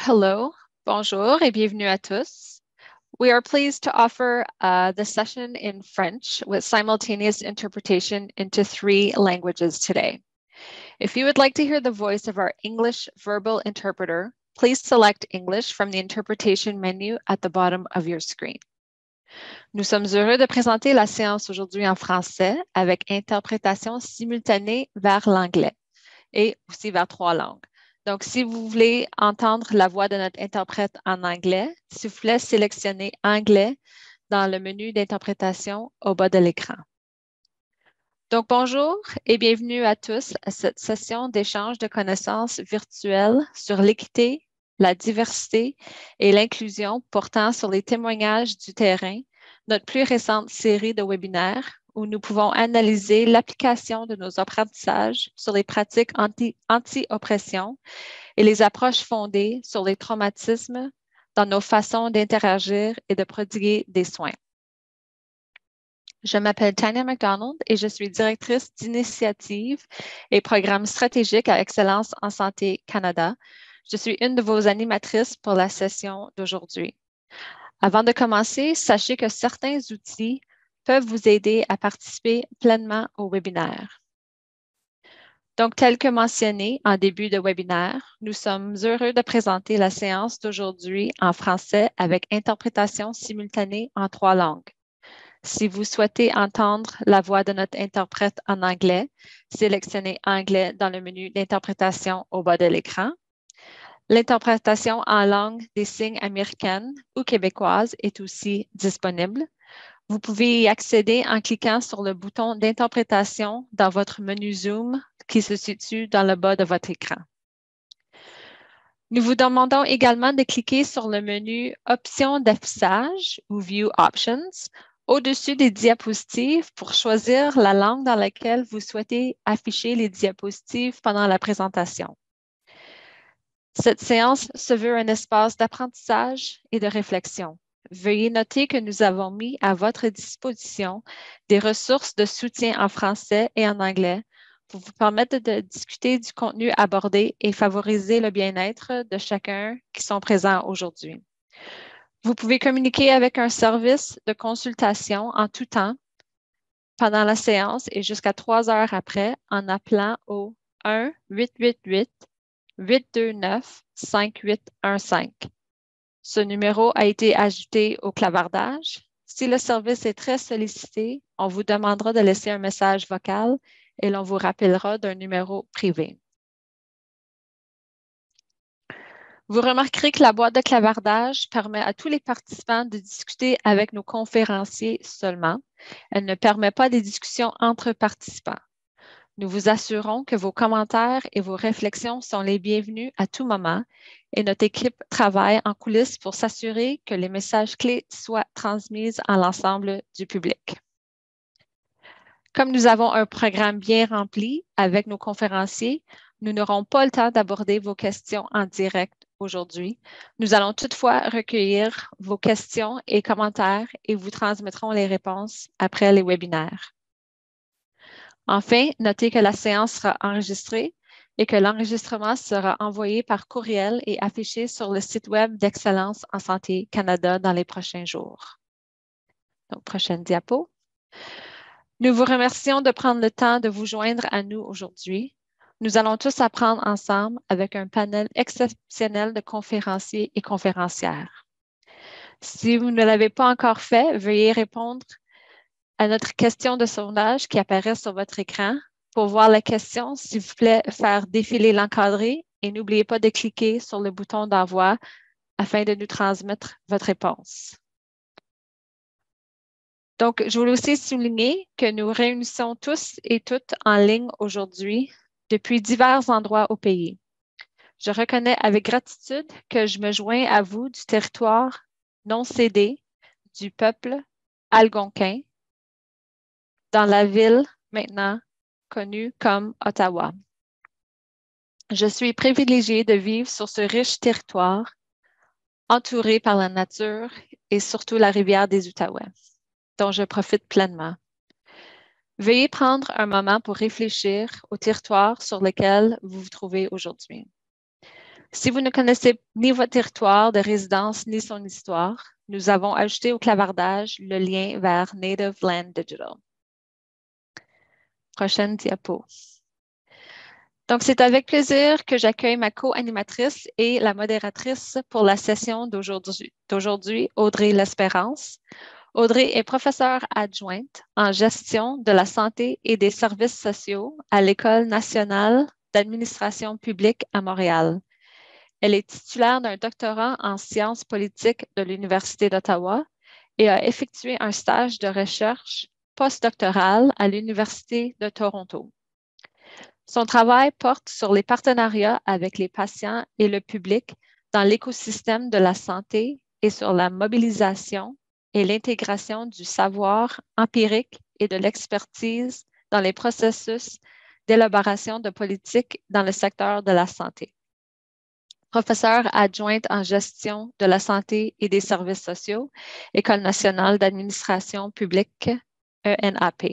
hello, bonjour et bienvenue à tous. We are pleased to offer the session in French with simultaneous interpretation into 3 languages today. If you would like to hear the voice of our English verbal interpreter, please select English from the interpretation menu at the bottom of your screen. Nous sommes heureux de présenter la séance aujourd'hui en français avec interprétation simultanée vers l'anglais et aussi vers 3 langues. Donc, si vous voulez entendre la voix de notre interprète en anglais, s'il vous plaît, sélectionnez Anglais dans le menu d'interprétation au bas de l'écran. Donc, bonjour et bienvenue à tous à cette session d'échange de connaissances virtuelles sur l'équité, la diversité et l'inclusion portant sur les témoignages du terrain, notre plus récente série de webinaires où nous pouvons analyser l'application de nos apprentissages sur les pratiques anti-oppression et les approches fondées sur les traumatismes dans nos façons d'interagir et de prodiguer des soins. Je m'appelle Tanya McDonald et je suis directrice d'initiatives et programmes stratégiques à Excellence en Santé Canada. Je suis une de vos animatrices pour la session d'aujourd'hui. Avant de commencer, sachez que certains outils peuvent vous aider à participer pleinement au webinaire. Donc, tel que mentionné en début de webinaire, nous sommes heureux de présenter la séance d'aujourd'hui en français avec interprétation simultanée en 3 langues. Si vous souhaitez entendre la voix de notre interprète en anglais, sélectionnez Anglais dans le menu d'interprétation au bas de l'écran. L'interprétation en langue des signes américaine ou québécoise est aussi disponible. Vous pouvez y accéder en cliquant sur le bouton d'interprétation dans votre menu Zoom qui se situe dans le bas de votre écran. Nous vous demandons également de cliquer sur le menu Options d'affichage ou View Options au-dessus des diapositives pour choisir la langue dans laquelle vous souhaitez afficher les diapositives pendant la présentation. Cette séance se veut un espace d'apprentissage et de réflexion. Veuillez noter que nous avons mis à votre disposition des ressources de soutien en français et en anglais pour vous permettre de discuter du contenu abordé et favoriser le bien-être de chacun qui sont présents aujourd'hui. Vous pouvez communiquer avec un service de consultation en tout temps pendant la séance et jusqu'à 3 heures après en appelant au 1-888-829-5815. Ce numéro a été ajouté au clavardage. Si le service est très sollicité, on vous demandera de laisser un message vocal et l'on vous rappellera d'un numéro privé. Vous remarquerez que la boîte de clavardage permet à tous les participants de discuter avec nos conférenciers seulement. Elle ne permet pas des discussions entre participants. Nous vous assurons que vos commentaires et vos réflexions sont les bienvenus à tout moment et notre équipe travaille en coulisses pour s'assurer que les messages clés soient transmis à l'ensemble du public. Comme nous avons un programme bien rempli avec nos conférenciers, nous n'aurons pas le temps d'aborder vos questions en direct aujourd'hui. Nous allons toutefois recueillir vos questions et commentaires et vous transmettrons les réponses après les webinaires. Enfin, notez que la séance sera enregistrée et que l'enregistrement sera envoyé par courriel et affiché sur le site web d'Excellence en Santé Canada dans les prochains jours. Donc, prochaine diapo. Nous vous remercions de prendre le temps de vous joindre à nous aujourd'hui. Nous allons tous apprendre ensemble avec un panel exceptionnel de conférenciers et conférencières. Si vous ne l'avez pas encore fait, veuillez répondre à notre question de sondage qui apparaît sur votre écran. Pour voir la question, s'il vous plaît, faire défiler l'encadré et n'oubliez pas de cliquer sur le bouton d'envoi afin de nous transmettre votre réponse. Donc, je voulais aussi souligner que nous réunissons tous et toutes en ligne aujourd'hui depuis divers endroits au pays. Je reconnais avec gratitude que je me joins à vous du territoire non cédé du peuple algonquin dans la ville maintenant connue comme Ottawa. Je suis privilégiée de vivre sur ce riche territoire entouré par la nature et surtout la rivière des Outaouais, dont je profite pleinement. Veuillez prendre un moment pour réfléchir au territoire sur lequel vous vous trouvez aujourd'hui. Si vous ne connaissez ni votre territoire de résidence ni son histoire, nous avons ajouté au clavardage le lien vers Native Land Digital. Prochaine diapo. Donc, c'est avec plaisir que j'accueille ma co-animatrice et la modératrice pour la session d'aujourd'hui, Audrey L'Espérance. Audrey est professeure adjointe en gestion de la santé et des services sociaux à l'École nationale d'administration publique à Montréal. Elle est titulaire d'un doctorat en sciences politiques de l'Université d'Ottawa et a effectué un stage de recherche postdoctoral à l'Université de Toronto. Son travail porte sur les partenariats avec les patients et le public dans l'écosystème de la santé et sur la mobilisation et l'intégration du savoir empirique et de l'expertise dans les processus d'élaboration de politiques dans le secteur de la santé. Professeure adjointe en gestion de la santé et des services sociaux, École nationale d'administration publique, ENAP.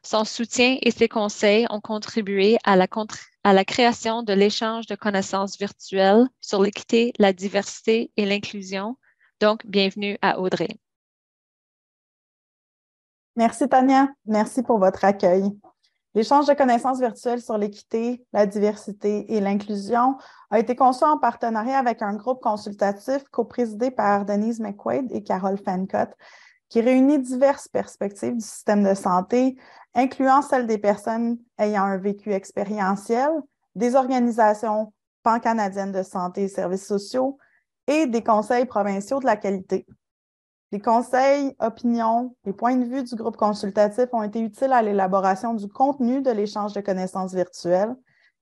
Son soutien et ses conseils ont contribué à la création de l'échange de connaissances virtuelles sur l'équité, la diversité et l'inclusion. Donc, bienvenue à Audrey. Merci Tania, merci pour votre accueil. L'échange de connaissances virtuelles sur l'équité, la diversité et l'inclusion a été conçu en partenariat avec un groupe consultatif coprésidé par Denise McQuaid et Carole Fencott, qui réunit diverses perspectives du système de santé, incluant celles des personnes ayant un vécu expérientiel, des organisations pan-canadiennes de santé et services sociaux et des conseils provinciaux de la qualité. Les conseils, opinions et points de vue du groupe consultatif ont été utiles à l'élaboration du contenu de l'échange de connaissances virtuelles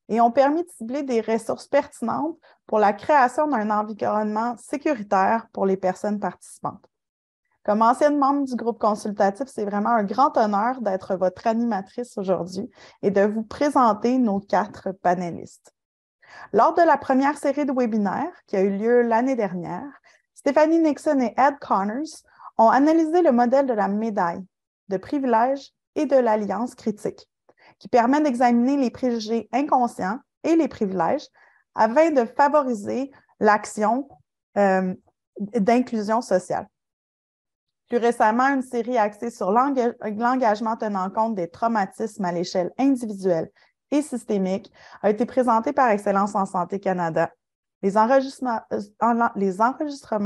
et ont permis de cibler des ressources pertinentes pour la création d'un environnement sécuritaire pour les personnes participantes. Comme ancienne membre du groupe consultatif, c'est vraiment un grand honneur d'être votre animatrice aujourd'hui et de vous présenter nos 4 panélistes. Lors de la première série de webinaires qui a eu lieu l'année dernière, Stéphanie Nixon et Ed Connors ont analysé le modèle de la médaille, de privilèges et de l'alliance critique, qui permet d'examiner les préjugés inconscients et les privilèges afin de favoriser l'action d'inclusion sociale. Plus récemment, une série axée sur l'engagement tenant compte des traumatismes à l'échelle individuelle et systémique a été présentée par Excellence en Santé Canada. Les enregistrements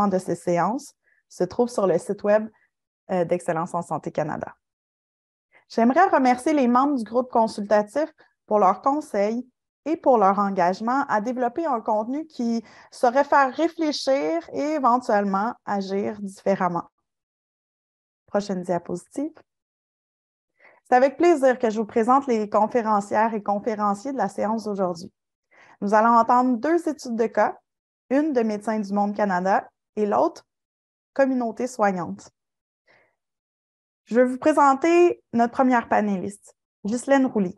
de ces séances se trouvent sur le site web d'Excellence en Santé Canada. J'aimerais remercier les membres du groupe consultatif pour leurs conseils et pour leur engagement à développer un contenu qui saurait faire réfléchir et éventuellement agir différemment. Prochaine diapositive. C'est avec plaisir que je vous présente les conférencières et conférenciers de la séance d'aujourd'hui. Nous allons entendre 2 études de cas, une de Médecins du Monde Canada et l'autre, Communauté soignante. Je vais vous présenter notre première panéliste, Ghislaine Rouly.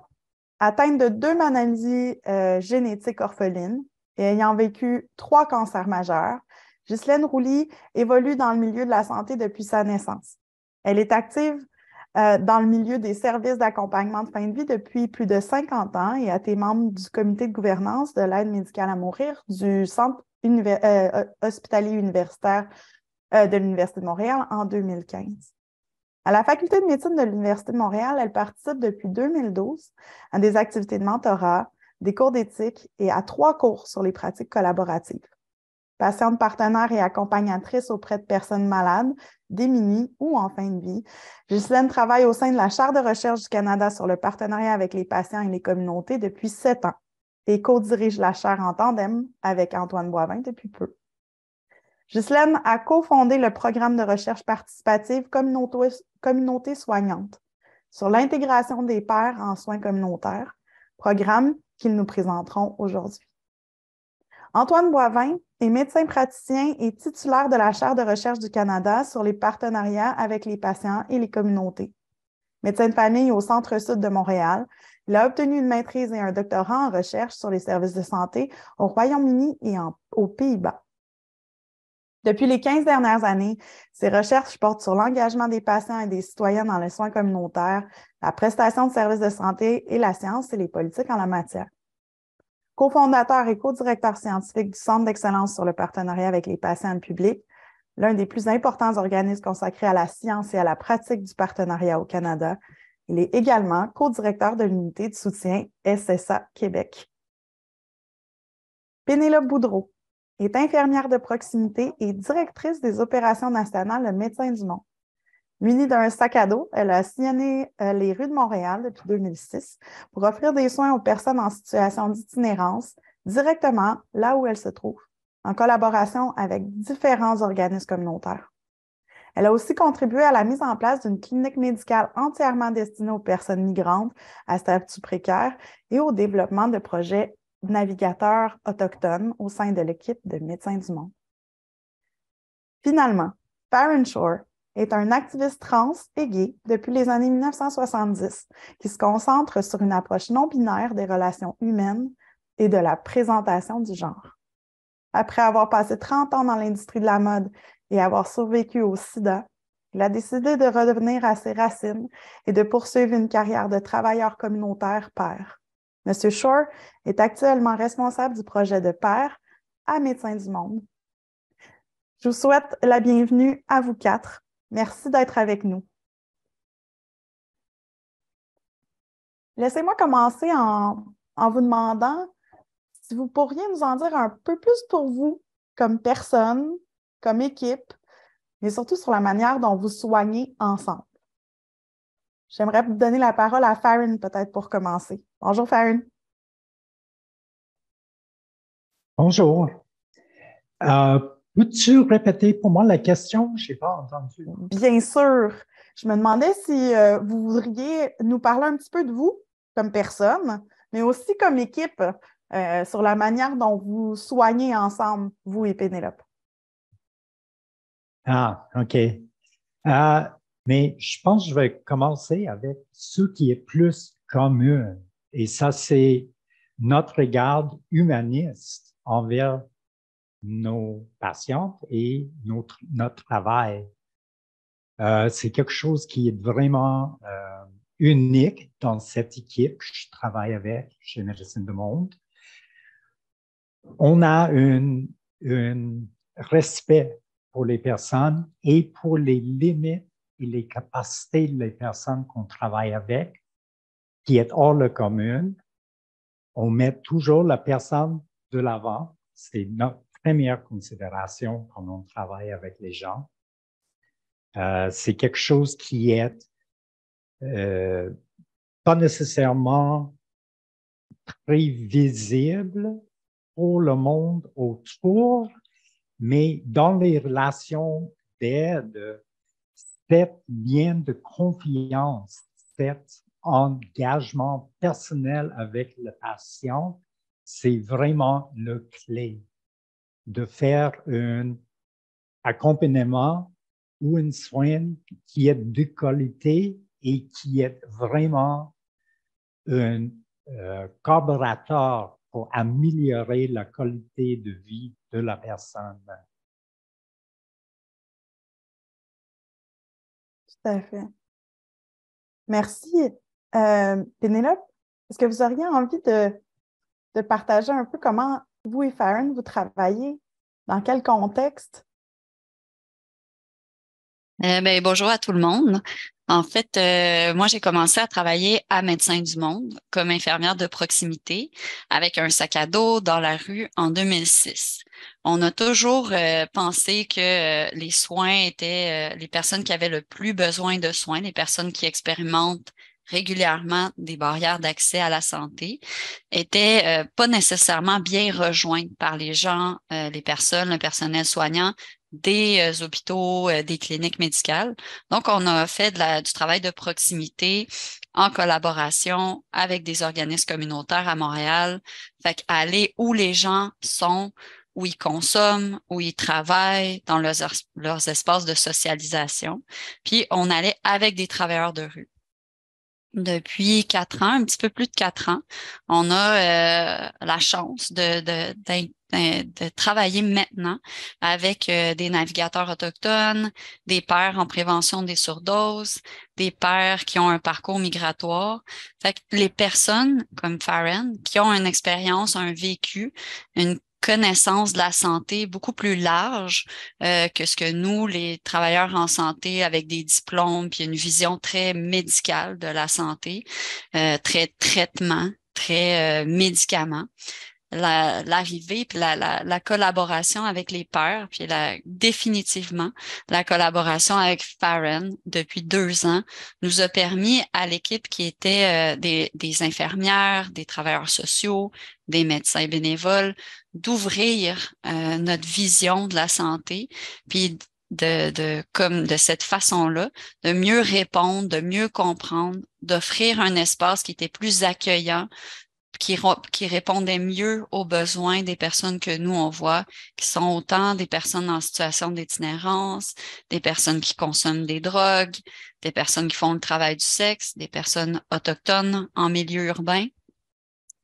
Atteinte de 2 maladies génétiques orphelines et ayant vécu 3 cancers majeurs, Ghislaine Rouly évolue dans le milieu de la santé depuis sa naissance. Elle est active dans le milieu des services d'accompagnement de fin de vie depuis plus de 50 ans et a été membre du comité de gouvernance de l'aide médicale à mourir du Centre hospitalier universitaire de l'Université de Montréal en 2015. À la Faculté de médecine de l'Université de Montréal, elle participe depuis 2012 à des activités de mentorat, des cours d'éthique et à 3 cours sur les pratiques collaboratives. Patiente partenaire et accompagnatrice auprès de personnes malades, démunies ou en fin de vie, Ghislaine travaille au sein de la Chaire de recherche du Canada sur le partenariat avec les patients et les communautés depuis 7 ans et co-dirige la chaire en tandem avec Antoine Boivin depuis peu. Ghislaine a cofondé le programme de recherche participative Communauté soignante sur l'intégration des pairs en soins communautaires, programme qu'ils nous présenteront aujourd'hui. Antoine Boivin est médecin praticien et titulaire de la Chaire de recherche du Canada sur les partenariats avec les patients et les communautés. Médecin de famille au Centre-Sud de Montréal, il a obtenu une maîtrise et un doctorat en recherche sur les services de santé au Royaume-Uni et aux Pays-Bas. Depuis les 15 dernières années, ses recherches portent sur l'engagement des patients et des citoyens dans les soins communautaires, la prestation de services de santé et la science et les politiques en la matière. cofondateur et co-directeur scientifique du Centre d'excellence sur le partenariat avec les patients et le public, l'un des plus importants organismes consacrés à la science et à la pratique du partenariat au Canada. Il est également co-directeur de l'unité de soutien SSA Québec. Pénélope Boudreau est infirmière de proximité et directrice des opérations nationales de Médecins du Monde. Munie d'un sac à dos, elle a sillonné les rues de Montréal depuis 2006 pour offrir des soins aux personnes en situation d'itinérance directement là où elles se trouvent, en collaboration avec différents organismes communautaires. Elle a aussi contribué à la mise en place d'une clinique médicale entièrement destinée aux personnes migrantes à statut précaire et au développement de projets navigateurs autochtones au sein de l'équipe de Médecins du Monde. Finalement, Farron Shore est un activiste trans et gay depuis les années 1970 qui se concentre sur une approche non binaire des relations humaines et de la présentation du genre. Après avoir passé 30 ans dans l'industrie de la mode et avoir survécu au sida, il a décidé de revenir à ses racines et de poursuivre une carrière de travailleur communautaire pair. M. Shore est actuellement responsable du projet de pair à Médecins du Monde. Je vous souhaite la bienvenue à vous quatre. Merci d'être avec nous. Laissez-moi commencer en vous demandant si vous pourriez nous en dire un peu plus pour vous, comme personne, comme équipe, mais surtout sur la manière dont vous soignez ensemble. J'aimerais vous donner la parole à Farron, peut-être pour commencer. Bonjour, Farron. Bonjour. Peux-tu répéter pour moi la question? Je n'ai pas entendu. Bien sûr. Je me demandais si vous voudriez nous parler un petit peu de vous, comme personne, mais aussi comme équipe, sur la manière dont vous soignez ensemble, vous et Pénélope. Ah, OK. Mais je pense que je vais commencer avec ce qui est plus commun. Et ça, c'est notre regard humaniste envers nos patientes et notre travail. C'est quelque chose qui est vraiment unique dans cette équipe que je travaille avec chez Médecins du Monde. On a un respect pour les personnes et pour les limites et les capacités des personnes qu'on travaille avec, qui est hors le commun. On met toujours la personne de l'avant. C'est notre première considération quand on travaille avec les gens. C'est quelque chose qui est pas nécessairement très visible pour le monde autour, mais dans les relations d'aide, cet lien de confiance, cet engagement personnel avec le patient, c'est vraiment le clé de faire un accompagnement ou un soin qui est de qualité et qui est vraiment un collaborateur pour améliorer la qualité de vie de la personne. Tout à fait. Merci. Pénélope, est-ce que vous auriez envie de partager un peu comment vous et Farron, vous travaillez? Dans quel contexte? Bonjour à tout le monde. En fait, moi, j'ai commencé à travailler à Médecins du Monde comme infirmière de proximité avec un sac à dos dans la rue en 2006. On a toujours pensé que les soins étaient les personnes qui avaient le plus besoin de soins, les personnes qui expérimentent régulièrement des barrières d'accès à la santé, étaient pas nécessairement bien rejointes par les gens, les personnes, le personnel soignant des hôpitaux, des cliniques médicales. Donc, on a fait du travail de proximité en collaboration avec des organismes communautaires à Montréal. Fait qu'aller où les gens sont, où ils consomment, où ils travaillent, dans leurs espaces de socialisation. Puis, on allait avec des travailleurs de rue. Depuis 4 ans, un petit peu plus de 4 ans, on a la chance de travailler maintenant avec des navigateurs autochtones, des pairs en prévention des surdoses, des pairs qui ont un parcours migratoire. Fait que les personnes comme Farren, qui ont une expérience, un vécu, une connaissance de la santé beaucoup plus large que ce que nous, les travailleurs en santé avec des diplômes, puis une vision très médicale de la santé, très traitement, très médicament. L'arrivée puis la collaboration avec les pairs, puis définitivement la collaboration avec Farren depuis 2 ans nous a permis à l'équipe qui était des infirmières, des travailleurs sociaux, des médecins bénévoles, d'ouvrir notre vision de la santé, puis comme de cette façon-là, de mieux répondre, de mieux comprendre, d'offrir un espace qui était plus accueillant, qui répondait mieux aux besoins des personnes que nous, on voit, qui sont autant des personnes en situation d'itinérance, des personnes qui consomment des drogues, des personnes qui font le travail du sexe, des personnes autochtones en milieu urbain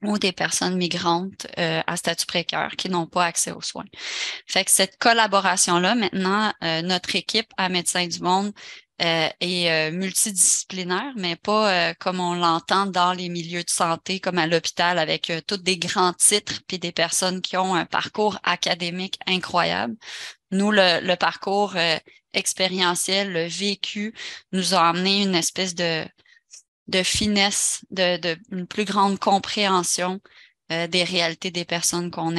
ou des personnes migrantes à statut précaire qui n'ont pas accès aux soins. Fait que cette collaboration-là, maintenant, notre équipe à Médecins du Monde est multidisciplinaire, mais pas comme on l'entend dans les milieux de santé, comme à l'hôpital, avec tous des grands titres puis des personnes qui ont un parcours académique incroyable. Nous, le parcours expérientiel, le vécu, nous a amené une espèce de finesse, une plus grande compréhension des réalités des personnes qu'on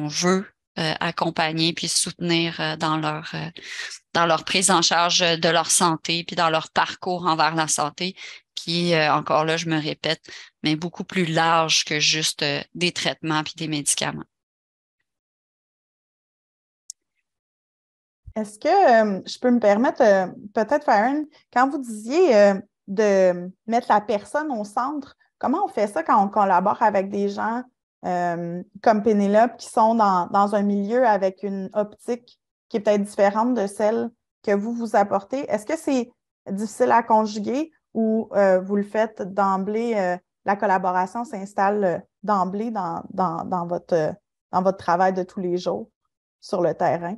veut accompagner puis soutenir dans leur prise en charge de leur santé puis dans leur parcours envers la santé qui, encore là, je me répète, mais beaucoup plus large que juste des traitements puis des médicaments. Est-ce que je peux me permettre, peut-être, Farren, quand vous disiez de mettre la personne au centre, comment on fait ça quand on collabore avec des gens comme Pénélope qui sont dans un milieu avec une optique qui est peut-être différente de celle que vous apportez? Est-ce que c'est difficile à conjuguer ou vous le faites d'emblée, la collaboration s'installe d'emblée dans votre travail de tous les jours sur le terrain?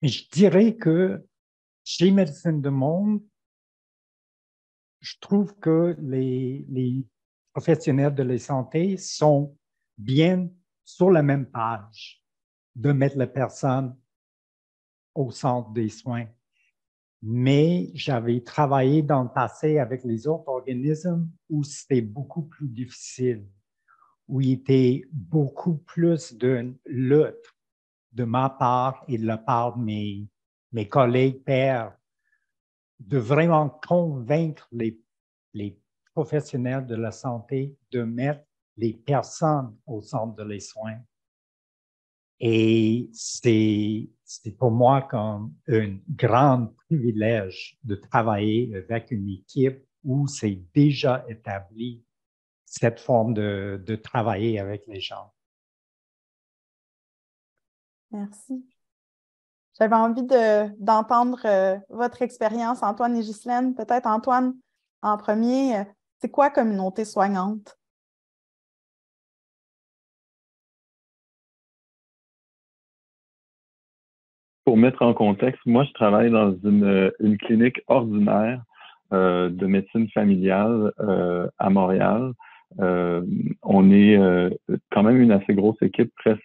Je dirais que chez Médecins du Monde, je trouve que les professionnels de la santé sont bien sur la même page de mettre la personne au centre des soins. Mais j'avais travaillé dans le passé avec les autres organismes où c'était beaucoup plus difficile, où il était beaucoup plus de lutte de ma part et de la part de mes collègues pairs de vraiment convaincre les professionnels de la santé de mettre les personnes au centre de les soins. Et c'est pour moi comme un grand privilège de travailler avec une équipe où c'est déjà établi cette forme de travailler avec les gens. Merci. J'avais envie d'entendre votre expérience, Antoine et Ghislaine. Peut-être, Antoine, en premier, c'est quoi communauté soignante? Pour mettre en contexte, moi, je travaille dans une clinique ordinaire de médecine familiale à Montréal. On est quand même une assez grosse équipe, presque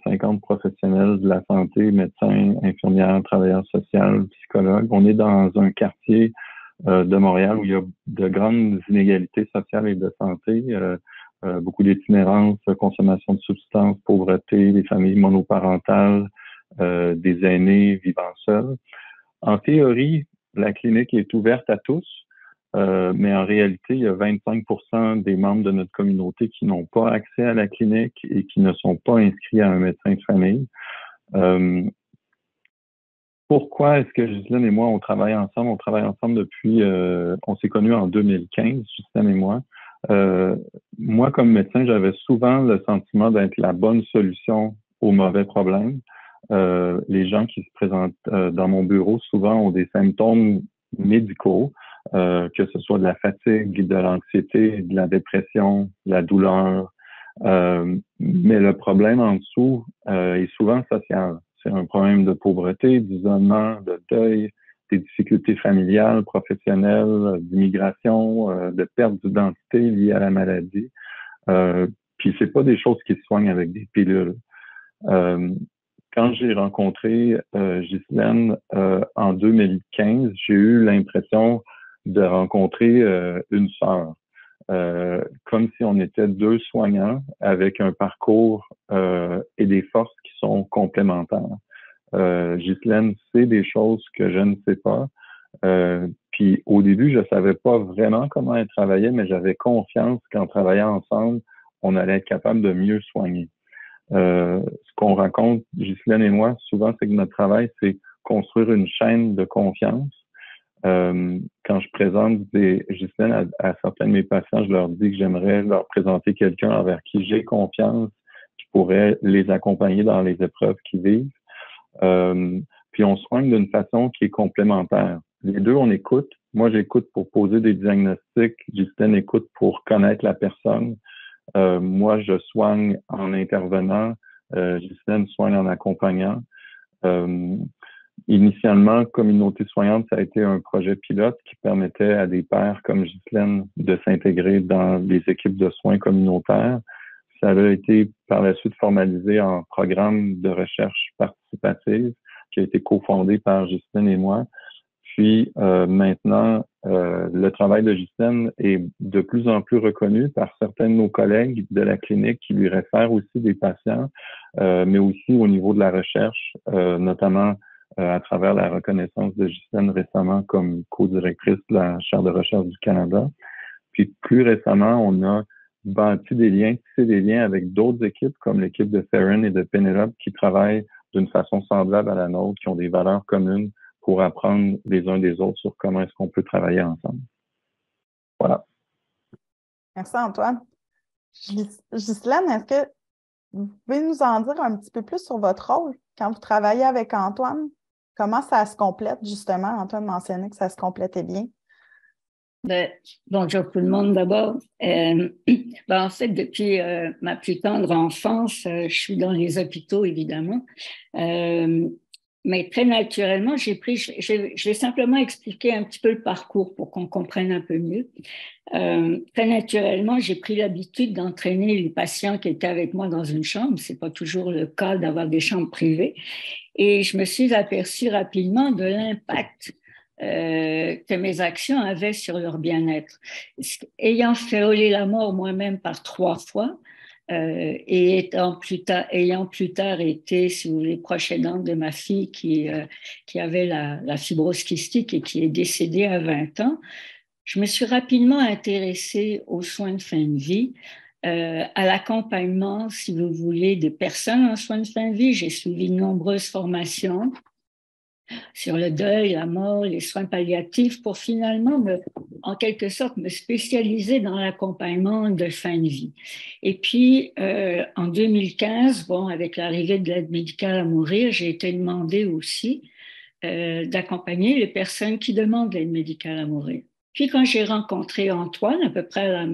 50 professionnels de la santé, médecins, infirmières, travailleurs sociaux, psychologues. On est dans un quartier de Montréal où il y a de grandes inégalités sociales et de santé, beaucoup d'itinérance, consommation de substances, pauvreté, des familles monoparentales, des aînés vivant seuls. En théorie, la clinique est ouverte à tous, mais en réalité, il y a 25% des membres de notre communauté qui n'ont pas accès à la clinique et qui ne sont pas inscrits à un médecin de famille. Pourquoi est-ce que Ghislaine et moi, on travaille ensemble? On travaille ensemble depuis, on s'est connus en 2015, Ghislaine et moi. Moi, comme médecin, j'avais souvent le sentiment d'être la bonne solution aux mauvais problèmes. Les gens qui se présentent dans mon bureau souvent ont des symptômes médicaux, que ce soit de la fatigue, de l'anxiété, de la dépression, de la douleur. Mais le problème en dessous est souvent social. C'est un problème de pauvreté, d'isolement, de deuil, des difficultés familiales, professionnelles, d'immigration, de perte d'identité liée à la maladie. Puis c'est pas des choses qui se soignent avec des pilules. Quand j'ai rencontré Ghislaine en 2015, j'ai eu l'impression de rencontrer une sœur. Comme si on était deux soignants avec un parcours et des forces qui sont complémentaires. Ghislaine sait des choses que je ne sais pas. Puis au début, je savais pas vraiment comment elle travaillait, mais j'avais confiance qu'en travaillant ensemble, on allait être capable de mieux soigner. Ce qu'on raconte, Ghislaine et moi, souvent, c'est que notre travail, c'est construire une chaîne de confiance. Quand je présente Ghislaine à certains de mes patients, je leur dis que j'aimerais leur présenter quelqu'un envers qui j'ai confiance, qui pourrait les accompagner dans les épreuves qu'ils vivent. Puis on soigne d'une façon qui est complémentaire. Les deux, on écoute. Moi, j'écoute pour poser des diagnostics. Ghislaine écoute pour connaître la personne. Moi, je soigne en intervenant. Ghislaine soigne en accompagnant. Initialement, Communauté soignante, ça a été un projet pilote qui permettait à des pairs comme Ghislaine de s'intégrer dans les équipes de soins communautaires. Ça a été par la suite formalisé en programme de recherche participative qui a été cofondé par Ghislaine et moi. Puis maintenant, le travail de Ghislaine est de plus en plus reconnu par certains de nos collègues de la clinique qui lui réfèrent aussi des patients, mais aussi au niveau de la recherche, notamment à travers la reconnaissance de Ghislaine récemment comme co-directrice de la Chaire de recherche du Canada. Puis plus récemment, on a bâti des liens, tissé des liens avec d'autres équipes comme l'équipe de Theron et de Penelope qui travaillent d'une façon semblable à la nôtre, qui ont des valeurs communes pour apprendre les uns des autres sur comment est-ce qu'on peut travailler ensemble. Voilà. Merci Antoine. Ghislaine, est-ce que vous pouvez nous en dire un petit peu plus sur votre rôle quand vous travaillez avec Antoine? Comment ça se complète, justement? Antoine mentionnait que ça se complétait bien. Bonjour tout le monde d'abord. En fait, depuis ma plus tendre enfance, je suis dans les hôpitaux, évidemment. Mais très naturellement, je vais simplement expliquer un petit peu le parcours pour qu'on comprenne un peu mieux. Très naturellement, j'ai pris l'habitude d'entraîner les patients qui étaient avec moi dans une chambre. C'est pas toujours le cas d'avoir des chambres privées. Et je me suis aperçue rapidement de l'impact que mes actions avaient sur leur bien-être. Ayant frôlé la mort moi-même par 3 fois, et ayant plus tard été, si vous voulez, proche aidante de ma fille qui avait la fibrose kystique et qui est décédée à 20 ans, je me suis rapidement intéressée aux soins de fin de vie, à l'accompagnement, si vous voulez, des personnes en soins de fin de vie. J'ai suivi de nombreuses formations sur le deuil, la mort, les soins palliatifs pour finalement en quelque sorte, me spécialiser dans l'accompagnement de fin de vie. Et puis, en 2015, avec l'arrivée de l'aide médicale à mourir, j'ai été demandée aussi d'accompagner les personnes qui demandent l'aide médicale à mourir. Puis, quand j'ai rencontré Antoine, à peu près à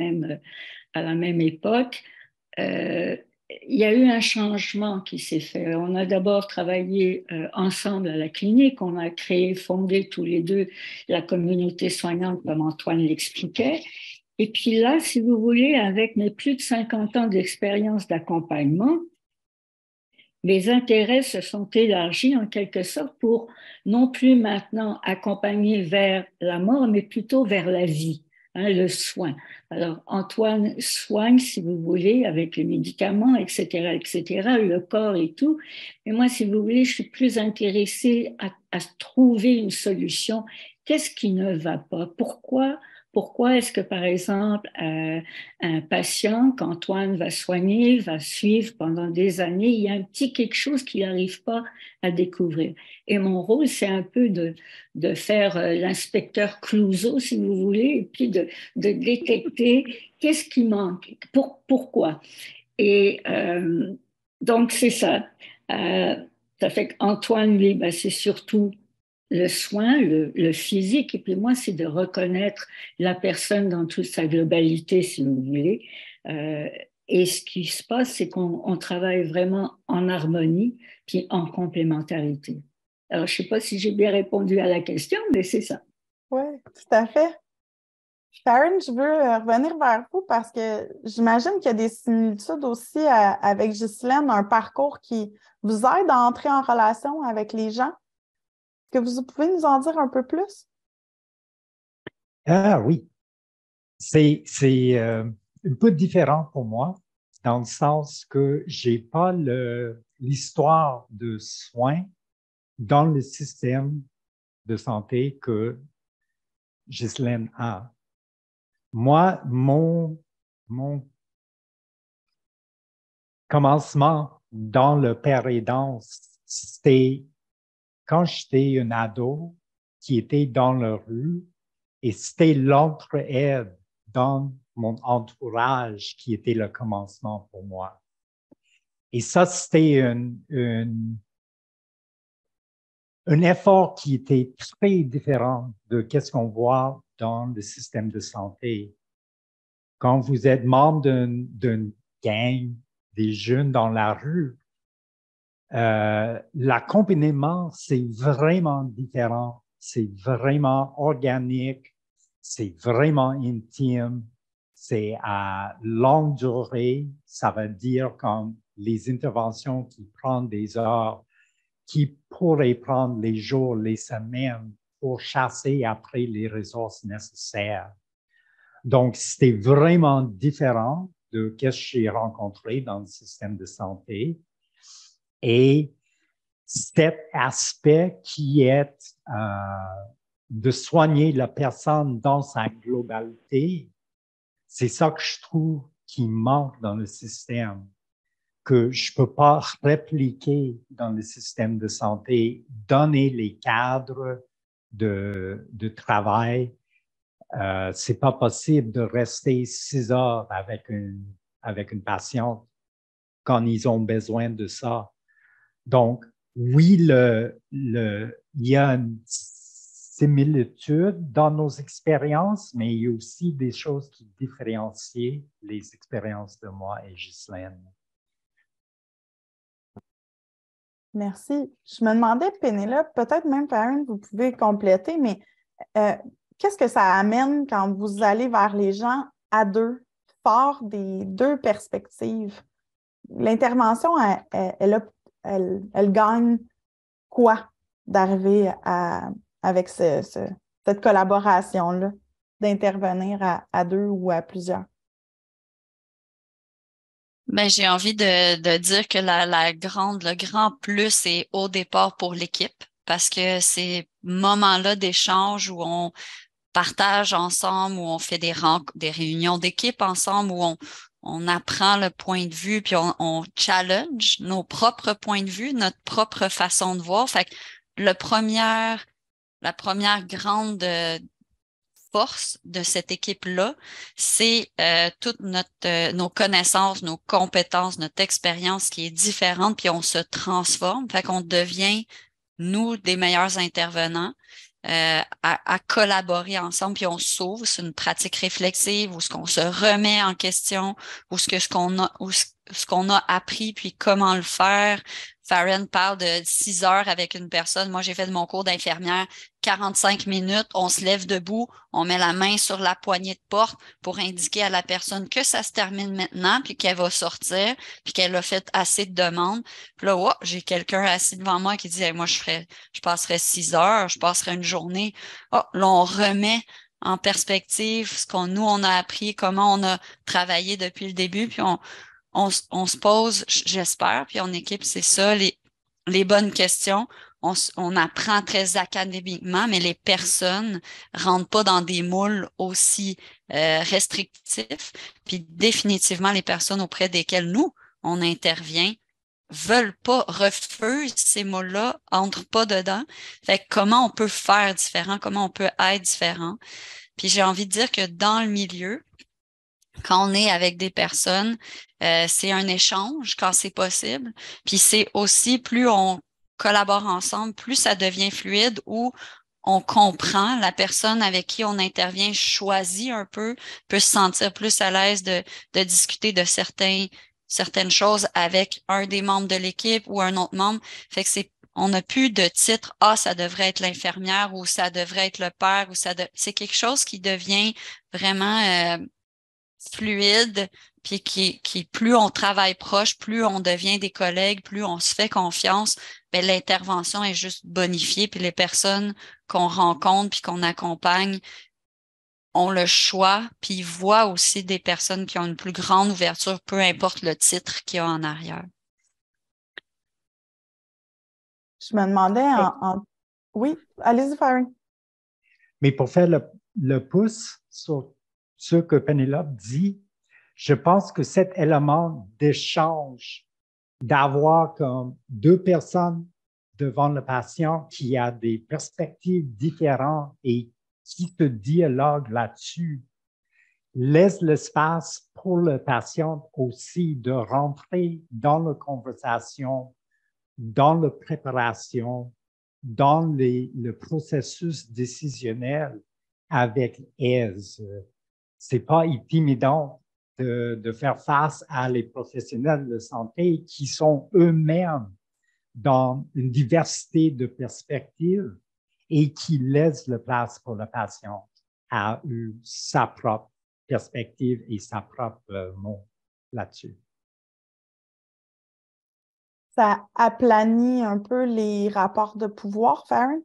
la même époque, il y a eu un changement qui s'est fait. On a d'abord travaillé ensemble à la clinique. On a fondé tous les deux la communauté soignante, comme Antoine l'expliquait. Et puis là, si vous voulez, avec mes plus de 50 ans d'expérience d'accompagnement, mes intérêts se sont élargis en quelque sorte pour non plus maintenant accompagner vers la mort, mais plutôt vers la vie. Le soin. Alors, Antoine soigne, si vous voulez, avec les médicaments, etc., le corps et tout. Mais moi, si vous voulez, je suis plus intéressée à trouver une solution. Qu'est-ce qui ne va pas? Pourquoi est-ce que, par exemple, un patient qu'Antoine va soigner, va suivre pendant des années, il y a un petit quelque chose qu'il n'arrive pas à découvrir? Et mon rôle, c'est un peu de faire l'inspecteur Clouseau, si vous voulez, et puis de détecter qu'est-ce qui manque, pourquoi. Et donc, c'est ça. Ça fait qu'Antoine, lui, c'est surtout le soin, le physique, et puis moi, c'est de reconnaître la personne dans toute sa globalité, si vous voulez. Et ce qui se passe, c'est qu'on travaille vraiment en harmonie, puis en complémentarité. Alors, je ne sais pas si j'ai bien répondu à la question, mais c'est ça. Oui, tout à fait. Sharon, je veux revenir vers vous parce que j'imagine qu'il y a des similitudes aussi avec Ghislaine, un parcours qui vous aide à entrer en relation avec les gens. Est-ce que vous pouvez nous en dire un peu plus? Ah oui, c'est un peu différent pour moi, dans le sens que j'ai pas l'histoire de soins dans le système de santé que Ghislaine a. Moi, mon commencement dans le père aidance, c'était quand j'étais un ado qui était dans la rue et c'était l'entraide dans mon entourage qui était le commencement pour moi. Et ça, c'était un effort qui était très différent de ce qu'on voit dans le système de santé. Quand vous êtes membre d'une gang, des jeunes dans la rue, l'accompagnement, c'est vraiment différent. C'est vraiment organique. C'est vraiment intime. C'est à longue durée. Ça veut dire comme les interventions qui prennent des heures, qui pourraient prendre les jours, les semaines pour chasser après les ressources nécessaires. Donc, c'était vraiment différent de ce que j'ai rencontré dans le système de santé. Et cet aspect qui est de soigner la personne dans sa globalité, c'est ça que je trouve qui manque dans le système, que je ne peux pas répliquer dans le système de santé, donner les cadres de travail. C'est pas possible de rester 6 heures avec une patiente quand ils ont besoin de ça. Donc, oui, il y a une similitude dans nos expériences, mais il y a aussi des choses qui différencient les expériences de moi et Ghislaine. Merci. Je me demandais, Pénélope, peut-être même Farron, vous pouvez compléter, mais qu'est-ce que ça amène quand vous allez vers les gens à deux, fort des deux perspectives? L'intervention, elle gagne quoi d'arriver avec cette collaboration-là, d'intervenir à deux ou à plusieurs? Ben, j'ai envie de dire que le grand plus est au départ pour l'équipe parce que ces moments-là d'échange où on partage ensemble, où on fait des réunions d'équipe ensemble, où on apprend le point de vue, puis on challenge nos propres points de vue, notre propre façon de voir. Fait que la première grande force de cette équipe-là, c'est toutes nos connaissances, nos compétences, notre expérience qui est différente, puis on se transforme. Fait qu'on devient, nous, des meilleurs intervenants. À collaborer ensemble, puis on s'ouvre, c'est une pratique réflexive où ce qu'on se remet en question, où ce qu'on a appris, puis comment le faire. Farron parle de 6 heures avec une personne. Moi, j'ai fait de mon cours d'infirmière 45 minutes. On se lève debout, on met la main sur la poignée de porte pour indiquer à la personne que ça se termine maintenant, puis qu'elle va sortir, puis qu'elle a fait assez de demandes. Puis là, oh, j'ai quelqu'un assis devant moi qui dit hey, moi, je passerais 6 heures, je passerais une journée. Oh, là, on remet en perspective ce on a appris, comment on a travaillé depuis le début, puis on se pose, j'espère, puis en équipe, c'est ça, les bonnes questions. On apprend très académiquement, mais les personnes rentrent pas dans des moules aussi restrictifs. Puis définitivement, les personnes auprès desquelles nous, on intervient, veulent pas, refusent ces mots-là, entrent pas dedans. Fait que comment on peut faire différent, comment on peut être différent. Puis j'ai envie de dire que dans le milieu, quand on est avec des personnes, c'est un échange quand c'est possible. Puis c'est aussi plus on collabore ensemble, plus ça devient fluide, où on comprend, la personne avec qui on intervient choisit un peu, peut se sentir plus à l'aise de discuter de certaines choses avec un des membres de l'équipe ou un autre membre. Fait que on n'a plus de titre, ça devrait être l'infirmière ou ça devrait être le père ou c'est quelque chose qui devient vraiment fluide, puis qui plus on travaille proche, plus on devient des collègues, plus on se fait confiance, ben l'intervention est juste bonifiée, puis les personnes qu'on rencontre puis qu'on accompagne ont le choix, puis ils voient aussi des personnes qui ont une plus grande ouverture, peu importe le titre qu'il y a en arrière. Je me demandais Oui, allez-y, Farine. Mais pour faire le pouce sur ce que Pénélope dit, je pense que cet élément d'échange, d'avoir comme deux personnes devant le patient qui a des perspectives différentes et qui se dialoguent là-dessus, laisse l'espace pour le patient aussi de rentrer dans la conversation, dans la préparation, dans le processus décisionnel avec aise. C'est pas intimidant de faire face à les professionnels de santé qui sont eux-mêmes dans une diversité de perspectives et qui laissent la place pour le patient à sa propre perspective et sa propre mot là-dessus. Ça aplanit un peu les rapports de pouvoir, Farine?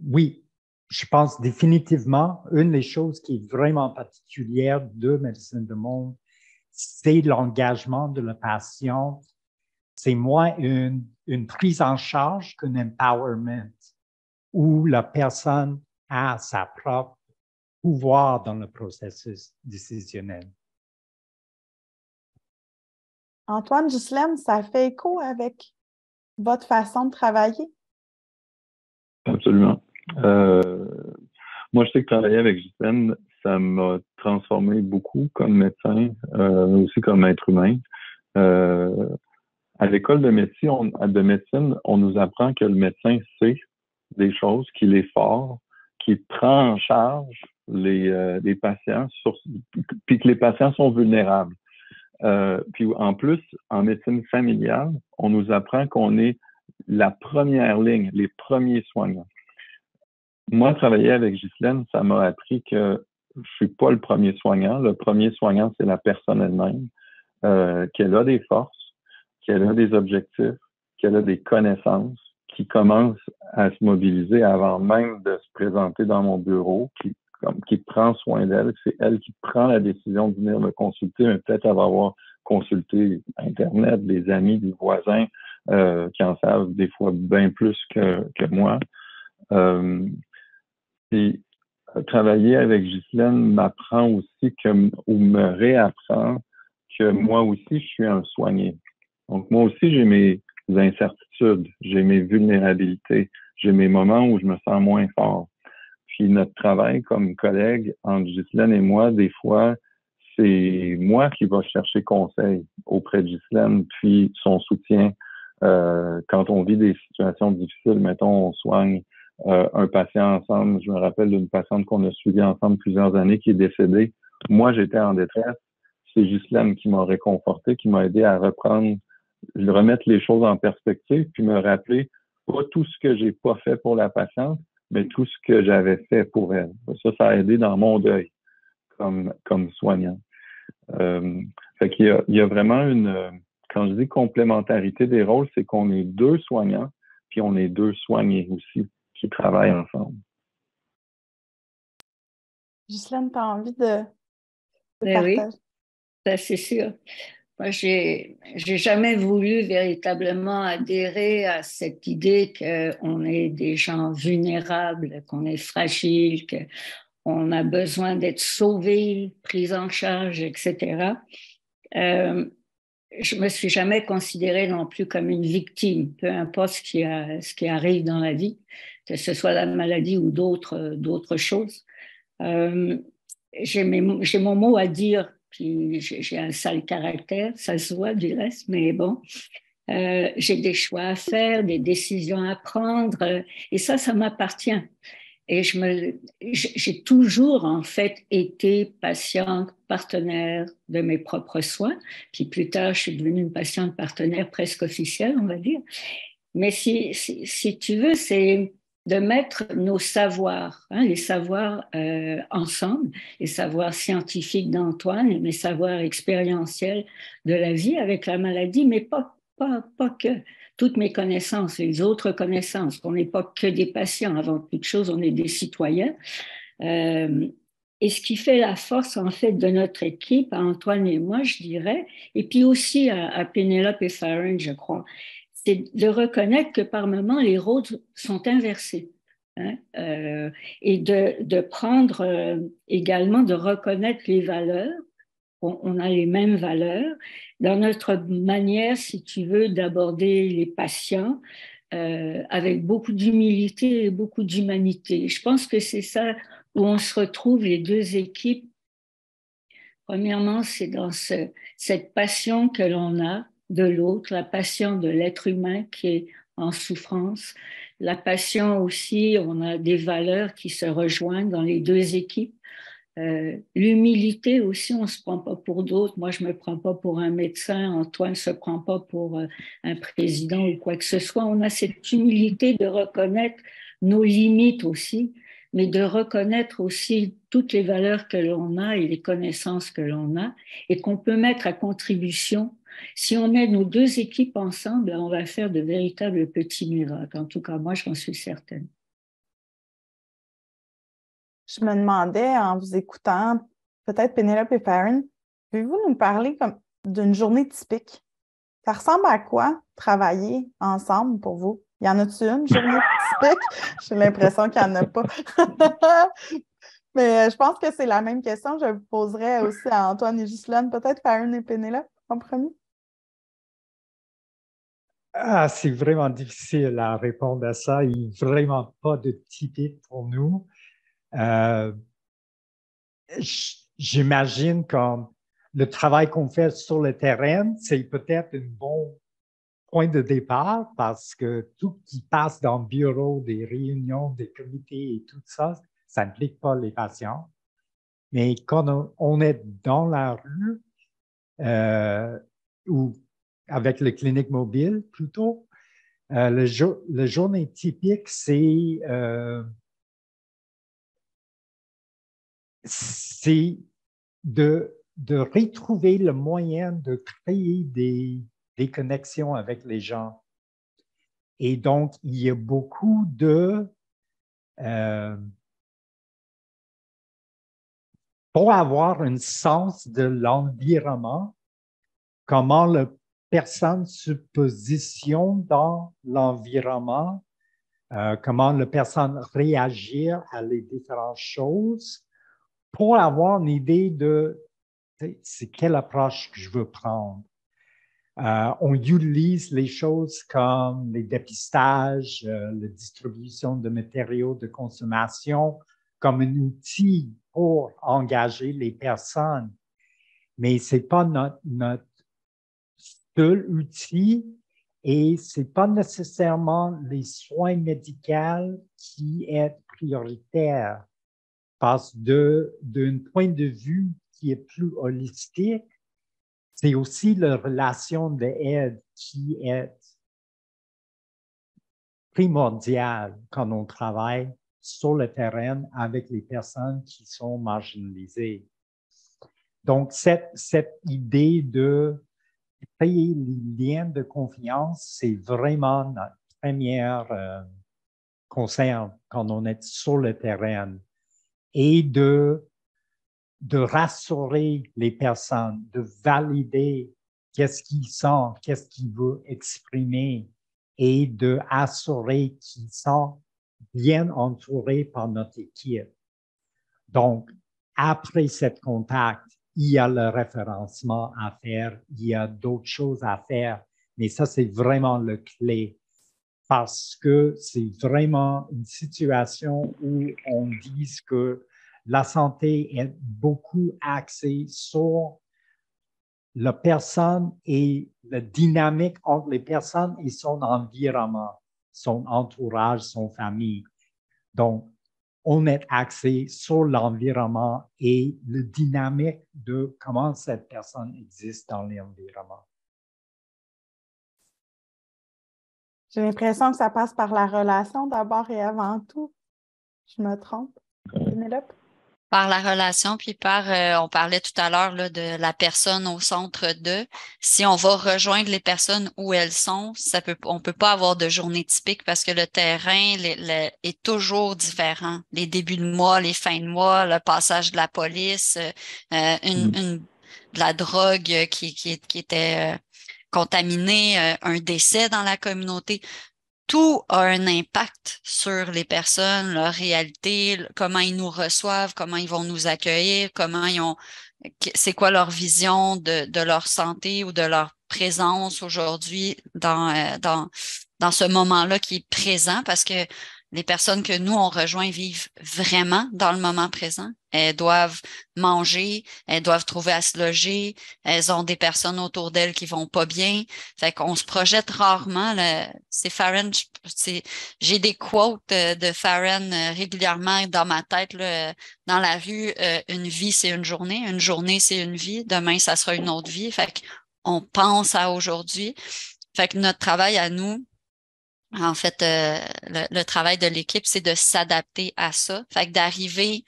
Oui, je pense définitivement, une des choses qui est vraiment particulière de Médecine du monde, c'est l'engagement de la patient. C'est moins une prise en charge qu'un empowerment où la personne a sa propre pouvoir dans le processus décisionnel. Antoine, Ghislaine, ça fait écho avec votre façon de travailler? Absolument. Moi, je sais que travailler avec Ghislaine, ça m'a transformé beaucoup comme médecin, mais aussi comme être humain. À l'école de médecine, on nous apprend que le médecin sait des choses, qu'il est fort, qu'il prend en charge les patients, puis que les patients sont vulnérables. Puis en plus, en médecine familiale, on nous apprend qu'on est la première ligne, les premiers soignants. Moi, travailler avec Ghislaine, ça m'a appris que je suis pas le premier soignant. Le premier soignant, c'est la personne elle-même, qu'elle a des forces, qu'elle a des objectifs, qu'elle a des connaissances, qui commence à se mobiliser avant même de se présenter dans mon bureau, qui prend soin d'elle. C'est elle qui prend la décision de venir me consulter, mais peut-être elle va avoir consulté Internet, des amis, des voisins qui en savent des fois bien plus que moi. Et travailler avec Ghislaine m'apprend aussi ou me réapprend que moi aussi, je suis un soigné. Donc, moi aussi, j'ai mes incertitudes, j'ai mes vulnérabilités, j'ai mes moments où je me sens moins fort. Puis notre travail comme collègue entre Ghislaine et moi, des fois, c'est moi qui va chercher conseil auprès de Ghislaine, puis son soutien. Quand on vit des situations difficiles, mettons, on soigne un patient ensemble. Je me rappelle d'une patiente qu'on a suivie ensemble plusieurs années qui est décédée. Moi, j'étais en détresse. C'est Ghislaine qui m'a réconforté, qui m'a aidé à remettre les choses en perspective, puis me rappeler pas tout ce que j'ai pas fait pour la patiente, mais tout ce que j'avais fait pour elle. Ça a aidé dans mon deuil comme soignant. Fait qu'il y a vraiment quand je dis complémentarité des rôles, c'est qu'on est deux soignants, puis on est deux soignés aussi, qui travaillent ensemble. Ghislaine, tu as envie de partager? Oui, ça c'est sûr. Moi, j'ai jamais voulu véritablement adhérer à cette idée qu'on est des gens vulnérables, qu'on est fragile, qu'on a besoin d'être sauvé, pris en charge, etc. Je me suis jamais considérée non plus comme une victime, peu importe ce qui arrive dans la vie, que ce soit la maladie ou d'autres choses. J'ai mon mot à dire puis j'ai un sale caractère, ça se voit du reste, mais bon. J'ai des choix à faire, des décisions à prendre, et ça m'appartient. Et j'ai toujours, en fait, été patiente, partenaire de mes propres soins. Puis plus tard, je suis devenue une patiente partenaire presque officielle, on va dire. Mais si tu veux, c'est de mettre nos savoirs, les savoirs ensemble, les savoirs scientifiques d'Antoine et mes savoirs expérientiels de la vie avec la maladie, mais pas que toutes mes connaissances, les autres connaissances, qu'on n'est pas que des patients, avant toute chose, on est des citoyens. Et ce qui fait la force, en fait, de notre équipe, à Antoine et moi, je dirais, et puis aussi à Pénélope et Farron, je crois, c'est de reconnaître que par moments, les rôles sont inversés. Et de prendre également, de reconnaître les valeurs. On a les mêmes valeurs. Dans notre manière, si tu veux, d'aborder les patients, avec beaucoup d'humilité et beaucoup d'humanité. Je pense que c'est ça où on se retrouve, les deux équipes. Premièrement, c'est dans cette passion que l'on a de l'autre, la passion de l'être humain qui est en souffrance, la passion aussi, on a des valeurs qui se rejoignent dans les deux équipes. L'humilité aussi, on ne se prend pas pour d'autres. Moi, je ne me prends pas pour un médecin. Antoine ne se prend pas pour un président ou quoi que ce soit. On a cette humilité de reconnaître nos limites aussi, mais de reconnaître aussi toutes les valeurs que l'on a et les connaissances que l'on a et qu'on peut mettre à contribution. Si on met nos deux équipes ensemble, on va faire de véritables petits miracles. En tout cas, moi, j'en suis certaine. Je me demandais, en vous écoutant, peut-être Pénélope et Farron, pouvez-vous nous parler d'une journée typique? Ça ressemble à quoi travailler ensemble pour vous? Y en a-t-il une journée typique? J'ai l'impression qu'il n'y en a pas. Mais je pense que c'est la même question. Je vous poserai aussi à Antoine et Ghislaine. Peut-être Farron et Pénélope en premier? C'est vraiment difficile à répondre à ça. Il n'y a vraiment pas de typique pour nous. J'imagine que le travail qu'on fait sur le terrain, c'est peut-être un bon point de départ parce que tout qui passe dans le bureau, des réunions, des comités et tout ça, ça n'implique pas les patients. Mais quand on est dans la rue ou avec les cliniques mobiles plutôt, le journée typique, c'est de retrouver le moyen de créer des connexions avec les gens. Et donc, il y a beaucoup pour avoir un sens de l'environnement, comment la personne se positionne dans l'environnement, comment la personne réagit à les différentes choses, pour avoir une idée de c'est quelle approche que je veux prendre. On utilise les choses comme les dépistages, la distribution de matériaux de consommation comme un outil pour engager les personnes. Mais ce n'est pas notre seul outil et ce n'est pas nécessairement les soins médicaux qui est prioritaire. Parce d'un point de vue qui est plus holistique, c'est aussi la relation d'aide qui est primordiale quand on travaille sur le terrain avec les personnes qui sont marginalisées. Donc, cette idée de créer les liens de confiance, c'est vraiment notre premier concern quand on est sur le terrain. Et de rassurer les personnes, de valider qu'est-ce qu'ils sentent, qu'est-ce qu'ils veulent exprimer et d'assurer qu'ils sont bien entourés par notre équipe. Donc, après cet contact, il y a le référencement à faire, il y a d'autres choses à faire, mais ça, c'est vraiment le clé parce que c'est vraiment une situation où on dit que la santé est beaucoup axée sur la personne et la dynamique entre les personnes et son environnement, son entourage, son famille. Donc, on est axé sur l'environnement et la dynamique de comment cette personne existe dans l'environnement. J'ai l'impression que ça passe par la relation d'abord et avant tout. Je me trompe, Pénélope? Par la relation, puis on parlait tout à l'heure là, de la personne au centre de. Si on va rejoindre les personnes où elles sont, on peut pas avoir de journée typique parce que le terrain est toujours différent. Les débuts de mois, les fins de mois, le passage de la police, de la drogue qui était contaminée, un décès dans la communauté. Tout a un impact sur les personnes, leur réalité, comment ils nous reçoivent, comment ils vont nous accueillir, c'est quoi leur vision de leur santé ou de leur présence aujourd'hui dans ce moment-là qui est présent parce que les personnes que nous, on rejoint vivent vraiment dans le moment présent. Elles doivent manger, elles doivent trouver à se loger, elles ont des personnes autour d'elles qui vont pas bien. Fait qu'on se projette rarement. C'est Farren, j'ai des quotes de Farren régulièrement dans ma tête, là, dans la rue. Une vie, c'est une journée, c'est une vie, demain, ça sera une autre vie. Fait qu'on pense à aujourd'hui. Fait que notre travail à nous, en fait, le travail de l'équipe, c'est de s'adapter à ça. Fait que d'arriver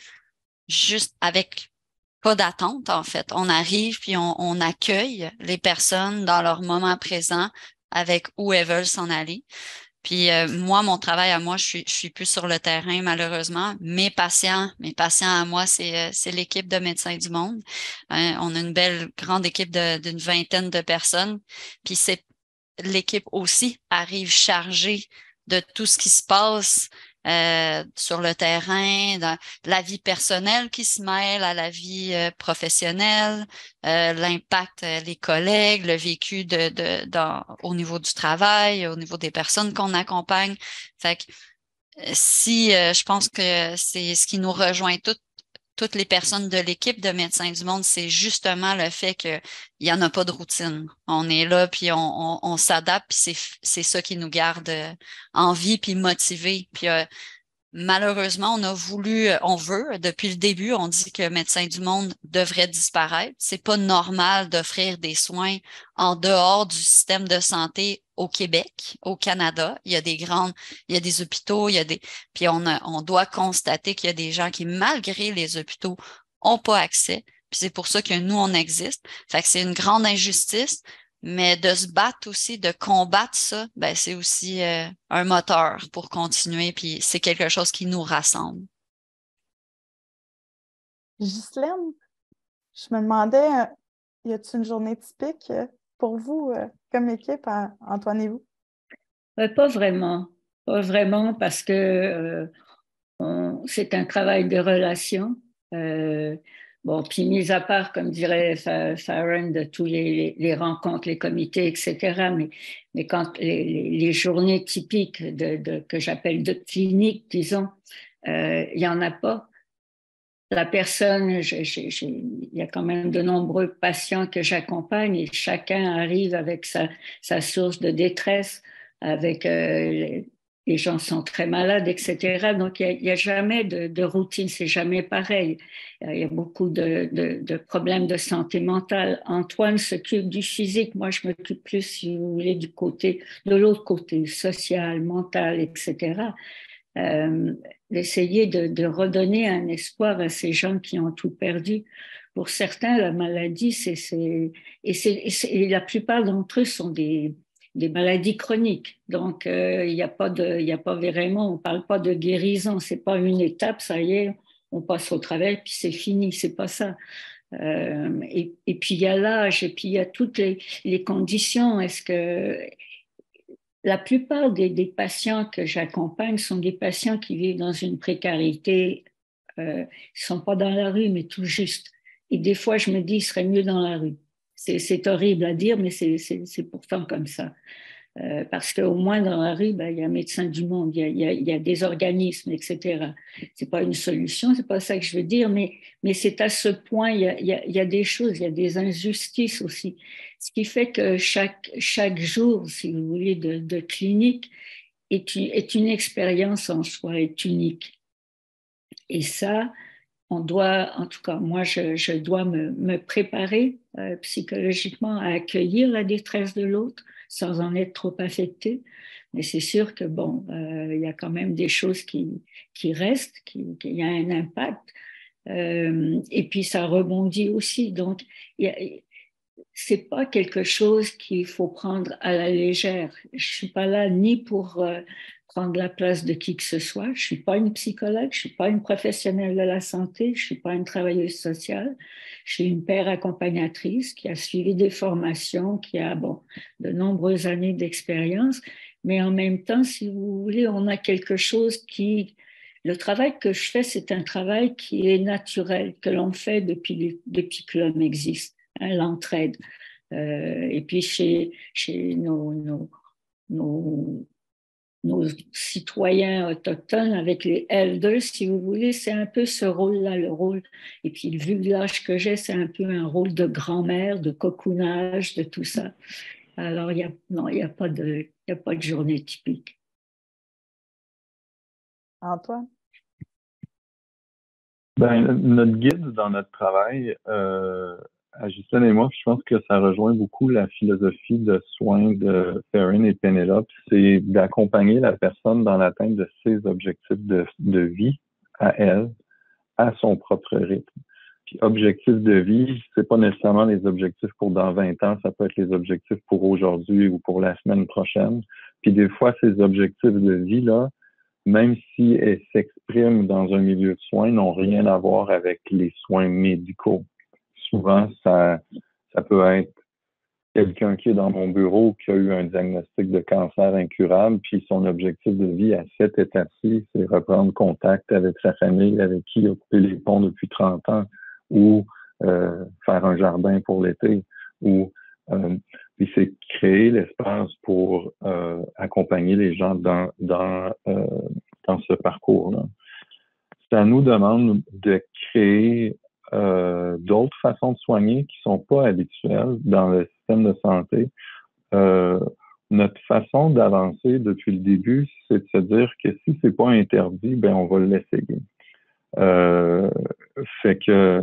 juste avec pas d'attente, en fait. On arrive puis on accueille les personnes dans leur moment présent avec où elles veulent s'en aller. Puis moi, mon travail à moi, je suis plus sur le terrain, malheureusement. Mes patients à moi, c'est l'équipe de Médecins du Monde. On a une belle grande équipe d'une vingtaine de personnes. Puis l'équipe aussi arrive chargée de tout ce qui se passe sur le terrain, dans la vie personnelle qui se mêle à la vie professionnelle, l'impact les collègues, le vécu au niveau du travail, au niveau des personnes qu'on accompagne. Fait que si je pense que c'est ce qui nous rejoint toutes les personnes de l'équipe de Médecins du Monde, c'est justement le fait qu'il n'y en a pas de routine. On est là, puis on s'adapte, puis c'est ça qui nous garde en vie, puis motivés. Puis malheureusement, on veut, depuis le début, on dit que Médecins du Monde devrait disparaître. C'est pas normal d'offrir des soins en dehors du système de santé au Québec, au Canada. Il y a des hôpitaux, puis on doit constater qu'il y a des gens qui, malgré les hôpitaux, ont pas accès. Puis c'est pour ça que nous, on existe. Fait que c'est une grande injustice. Mais de se battre aussi, de combattre ça, ben c'est aussi un moteur pour continuer, puis c'est quelque chose qui nous rassemble. Ghislaine, je me demandais, y a-t-il une journée typique pour vous comme équipe, Antoine et vous? Pas vraiment. Pas vraiment parce que c'est un travail de relation. Bon, puis mis à part, comme dirait Farren, de tous les rencontres, les comités, etc., mais quand les journées typiques que j'appelle de clinique, disons, il n'y en a pas. La personne, il y a quand même de nombreux patients que j'accompagne et chacun arrive avec sa source de détresse, avec les gens sont très malades, etc. Donc, il y a jamais de routine, c'est jamais pareil. Il y a beaucoup de problèmes de santé mentale. Antoine s'occupe du physique, moi je m'occupe plus, si vous voulez, de l'autre côté, social, mental, etc. D'essayer de redonner un espoir à ces gens qui ont tout perdu. Pour certains, la maladie, et la plupart d'entre eux sont des maladies chroniques. Donc, il n'y a pas vraiment, on parle pas de guérison, c'est pas une étape, ça y est, on passe au travers, puis c'est fini, c'est pas ça. Et puis il y a l'âge, et puis il y a toutes les conditions. Est-ce que la plupart des patients que j'accompagne sont des patients qui vivent dans une précarité, ils ne sont pas dans la rue, mais tout juste. Et des fois, je me dis, ils seraient mieux dans la rue. C'est horrible à dire, mais c'est pourtant comme ça. Parce qu'au moins dans la rue, ben, il y a Médecins du Monde, il y a des organismes, etc. C'est pas une solution, c'est pas ça que je veux dire, mais c'est à ce point, il y a des choses, il y a des injustices aussi. Ce qui fait que chaque jour, si vous voulez, de clinique est une expérience en soi, est unique. Et ça, on doit, en tout cas, moi, je dois me préparer psychologiquement à accueillir la détresse de l'autre sans en être trop affectée. Mais c'est sûr que, bon, il y a quand même des choses qui restent, qu'il y a un impact. Et puis, ça rebondit aussi. Donc, c'est pas quelque chose qu'il faut prendre à la légère. Je suis pas là ni pour prendre la place de qui que ce soit. Je suis pas une psychologue, je suis pas une professionnelle de la santé, je suis pas une travailleuse sociale. Je suis une père accompagnatrice qui a suivi des formations, qui a, bon, de nombreuses années d'expérience. Mais en même temps, si vous voulez, on a quelque chose qui... Le travail que je fais, c'est un travail qui est naturel, que l'on fait depuis que l'homme existe. Hein, l'entraide. Et puis chez nos citoyens autochtones, avec les elders, si vous voulez, c'est un peu ce rôle-là, le rôle. Et puis le village que j'ai, c'est un peu un rôle de grand-mère, de cocoonage, de tout ça. Alors, il n'y a pas de journée typique. Antoine? Ben, notre guide dans notre travail, à Ghislaine et moi, je pense que ça rejoint beaucoup la philosophie de soins de Theron et Penelope, c'est d'accompagner la personne dans l'atteinte de ses objectifs de vie à elle, à son propre rythme. Puis objectifs de vie, c'est pas nécessairement les objectifs pour dans 20 ans, ça peut être les objectifs pour aujourd'hui ou pour la semaine prochaine. Puis des fois, ces objectifs de vie-là, même si elles s'expriment dans un milieu de soins, n'ont rien à voir avec les soins médicaux. Souvent, ça peut être quelqu'un qui est dans mon bureau qui a eu un diagnostic de cancer incurable, puis son objectif de vie à cette étape-ci, c'est reprendre contact avec sa famille, avec qui il a coupé les ponts depuis 30 ans, ou faire un jardin pour l'été, ou puis c'est créer l'espace pour accompagner les gens dans ce parcours-là. Ça nous demande de créer d'autres façons de soigner qui sont pas habituelles dans le système de santé. Notre façon d'avancer depuis le début, c'est de se dire que si c'est pas interdit, ben on va l'essayer. Fait que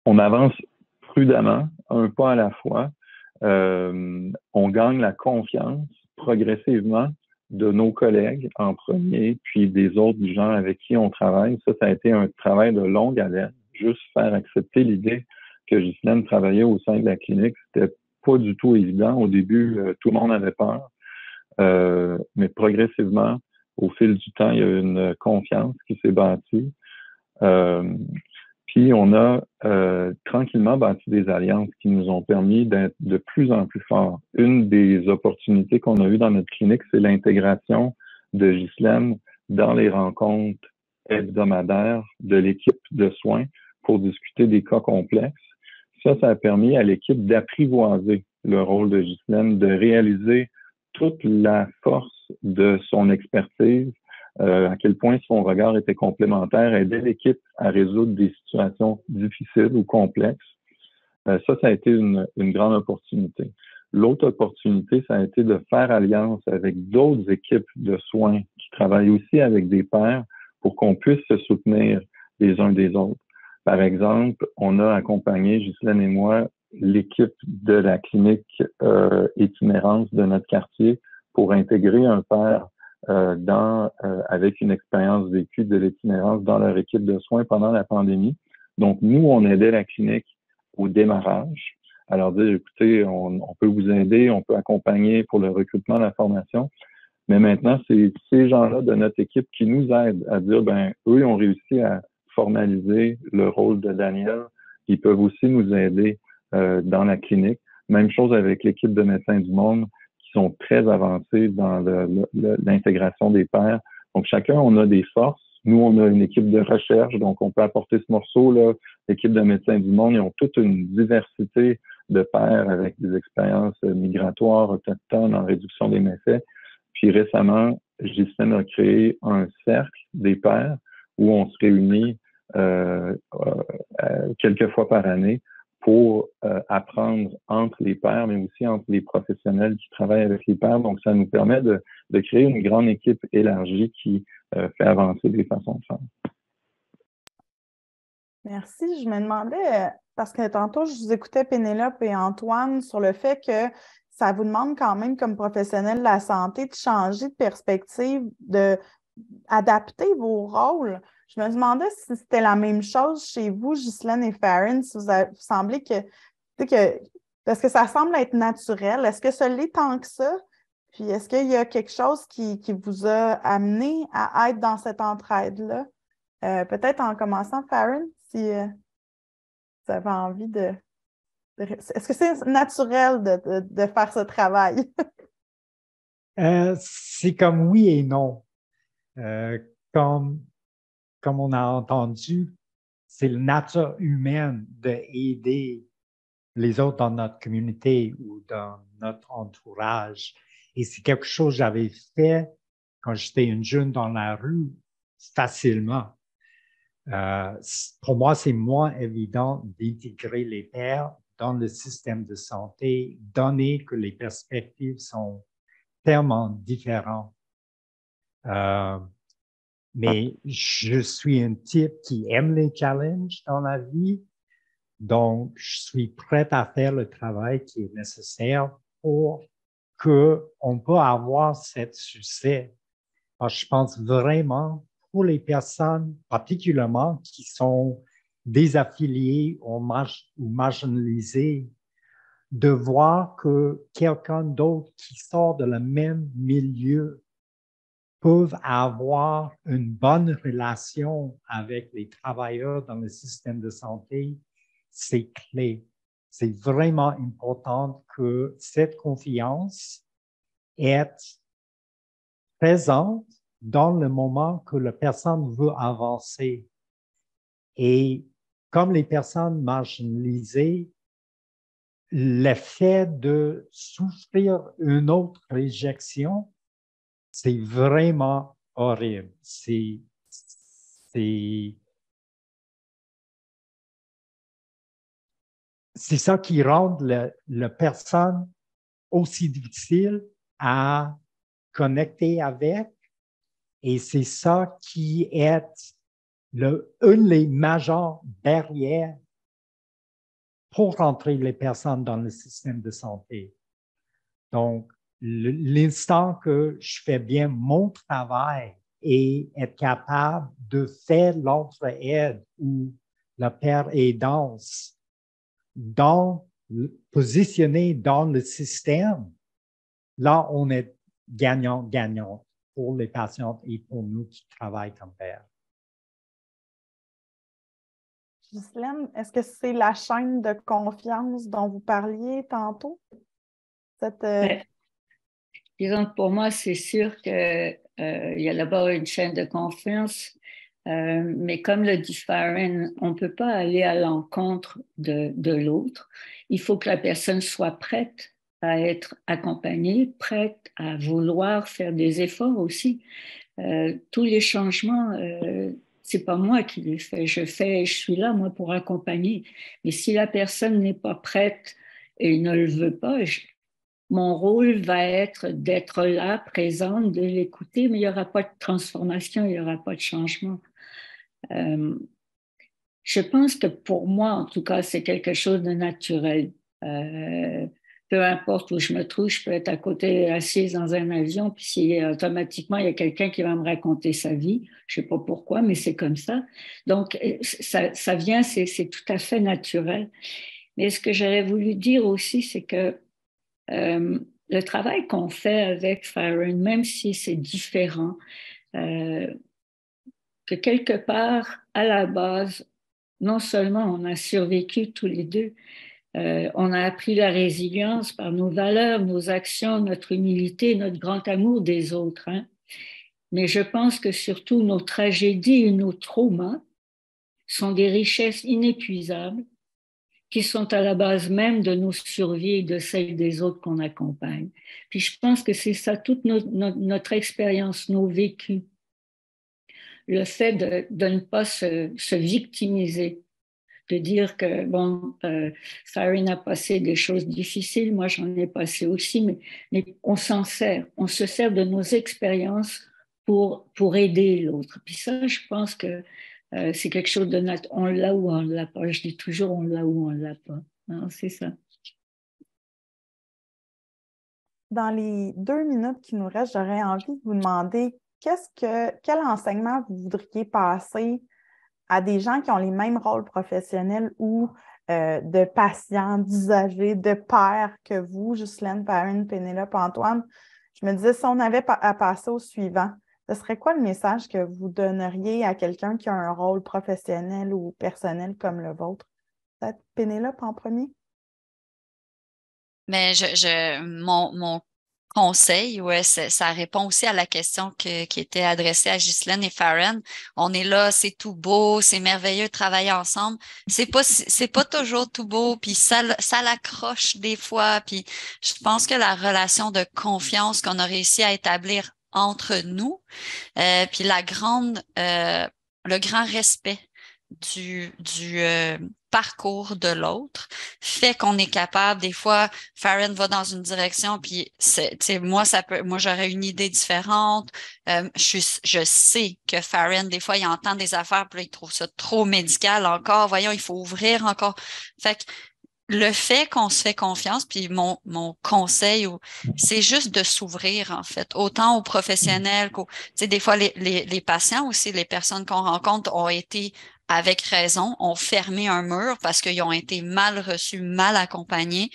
on avance prudemment, un pas à la fois. On gagne la confiance progressivement de nos collègues en premier, puis des autres gens avec qui on travaille. Ça a été un travail de longue haleine. Juste faire accepter l'idée que Ghislaine travaillait au sein de la clinique, c'était pas du tout évident. Au début, tout le monde avait peur. Mais progressivement, au fil du temps, il y a eu une confiance qui s'est bâtie. Puis on a tranquillement bâti des alliances qui nous ont permis d'être de plus en plus forts. Une des opportunités qu'on a eues dans notre clinique, c'est l'intégration de Ghislaine dans les rencontres hebdomadaires de l'équipe de soins pour discuter des cas complexes. Ça a permis à l'équipe d'apprivoiser le rôle de Ghislaine, de réaliser toute la force de son expertise, à quel point son regard était complémentaire, aider l'équipe à résoudre des situations difficiles ou complexes. Ça a été une grande opportunité. L'autre opportunité, ça a été de faire alliance avec d'autres équipes de soins qui travaillent aussi avec des pairs pour qu'on puisse se soutenir les uns des autres. Par exemple, on a accompagné, Ghislaine et moi, l'équipe de la clinique itinérance de notre quartier pour intégrer un pair avec une expérience vécue de l'itinérance dans leur équipe de soins pendant la pandémie. Donc, nous, on aidait la clinique au démarrage, à leur dire, écoutez, on peut vous aider, on peut accompagner pour le recrutement, la formation, mais maintenant, c'est ces gens-là de notre équipe qui nous aident à dire, ben, eux ont réussi à formaliser le rôle de Daniel, ils peuvent aussi nous aider dans la clinique. Même chose avec l'équipe de Médecins du Monde, sont très avancés dans l'intégration des pairs. Donc, chacun, on a des forces. Nous, on a une équipe de recherche, donc on peut apporter ce morceau-là. L'équipe de Médecins du Monde, ils ont toute une diversité de pairs avec des expériences migratoires autochtones en réduction des méfaits. Puis récemment, Ghislaine a créé un cercle des pairs où on se réunit quelques fois par année pour apprendre entre les pairs, mais aussi entre les professionnels qui travaillent avec les pairs. Donc, ça nous permet de créer une grande équipe élargie qui fait avancer des façons de faire. Merci. Je me demandais, parce que tantôt, je vous écoutais Pénélope et Antoine sur le fait que ça vous demande quand même, comme professionnel de la santé, de changer de perspective, d'adapter vos rôles. Je me demandais si c'était la même chose chez vous, Ghislaine et Farron, si vous semblez que, parce que ça semble être naturel. Est-ce que ça l'est tant que ça? Puis est-ce qu'il y a quelque chose qui vous a amené à être dans cette entraide-là? Peut-être en commençant, Farron, si vous avez envie de... Est-ce que c'est naturel de faire ce travail? C'est comme oui et non. Comme on a entendu, c'est la nature humaine d'aider les autres dans notre communauté ou dans notre entourage. Et c'est quelque chose que j'avais fait quand j'étais une jeune dans la rue, facilement. Pour moi, c'est moins évident d'intégrer les pairs dans le système de santé, donné que les perspectives sont tellement différentes. Mais je suis un type qui aime les challenges dans la vie, donc je suis prêt à faire le travail qui est nécessaire pour qu'on puisse avoir ce succès. Alors, je pense vraiment pour les personnes particulièrement qui sont désaffiliées ou marginalisées, de voir que quelqu'un d'autre qui sort de le même milieu peuvent avoir une bonne relation avec les travailleurs dans le système de santé, c'est clé. C'est vraiment important que cette confiance est présente dans le moment que la personne veut avancer. Et comme les personnes marginalisées, le fait de souffrir une autre réjection, c'est vraiment horrible. C'est ça qui rend la personne aussi difficile à connecter avec, et c'est ça qui est une des majeures barrières pour rentrer les personnes dans le système de santé. Donc, l'instant que je fais bien mon travail et être capable de faire l'entraide ou la paire aidance positionné dans le système, là, on est gagnant-gagnant pour les patients et pour nous qui travaillent comme pairs. Ghislaine, est-ce que c'est la chaîne de confiance dont vous parliez tantôt? Disons que pour moi, c'est sûr qu'il y a d'abord une chaîne de confiance, mais comme le dit Farron, on ne peut pas aller à l'encontre de l'autre. Il faut que la personne soit prête à être accompagnée, prête à vouloir faire des efforts aussi. Tous les changements, c'est pas moi qui les fais. Je suis là, moi, pour accompagner. Mais si la personne n'est pas prête et ne le veut pas, mon rôle va être d'être là, présente, de l'écouter, mais il n'y aura pas de transformation, il n'y aura pas de changement. Je pense que pour moi, en tout cas, c'est quelque chose de naturel. Peu importe où je me trouve, je peux être à côté, assise dans un avion, puis si automatiquement, il y a quelqu'un qui va me raconter sa vie, je ne sais pas pourquoi, mais c'est comme ça. Donc, ça vient, c'est tout à fait naturel. Mais ce que j'aurais voulu dire aussi, c'est que le travail qu'on fait avec Farron, même si c'est différent, que quelque part, à la base, non seulement on a survécu tous les deux, on a appris la résilience par nos valeurs, nos actions, notre humilité, notre grand amour des autres. Hein. Mais je pense que surtout nos tragédies et nos traumas sont des richesses inépuisables qui sont à la base même de nos survies et de celles des autres qu'on accompagne. Puis je pense que c'est ça, toute notre expérience, nos vécus, le fait de ne pas se victimiser, de dire que, bon, Siren a passé des choses difficiles, moi j'en ai passé aussi, mais on s'en sert, on se sert de nos expériences pour aider l'autre. Puis ça, je pense que c'est quelque chose de on l'a ou on l'a pas. Je dis toujours on l'a ou on l'a pas. Non, c'est ça. Dans les 2 minutes qui nous restent, j'aurais envie de vous demander quel enseignement vous voudriez passer à des gens qui ont les mêmes rôles professionnels ou de patients, d'usagers, de pairs que vous, Ghislaine, Farine, Pénélope, Antoine. Je me disais, si on avait à passer au suivant, ce serait quoi le message que vous donneriez à quelqu'un qui a un rôle professionnel ou personnel comme le vôtre? Peut-être Pénélope en premier? Mais mon conseil, ouais, ça répond aussi à la question qui était adressée à Ghislaine et Farren. On est là, c'est tout beau, c'est merveilleux de travailler ensemble. C'est pas toujours tout beau, puis ça l'accroche des fois. Puis je pense que la relation de confiance qu'on a réussi à établir entre nous, puis le grand respect du parcours de l'autre fait qu'on est capable, des fois, Farren va dans une direction, puis moi, j'aurais une idée différente. Je sais que Farren, des fois, il entend des affaires, puis là, il trouve ça trop médical encore. Voyons, il faut ouvrir encore. Fait que le fait qu'on se fait confiance, puis mon conseil, c'est juste de s'ouvrir, en fait, autant aux professionnels qu'aux... Tu sais, des fois, les patients aussi, les personnes qu'on rencontre ont été, avec raison, ont fermé un mur parce qu'ils ont été mal reçus, mal accompagnés.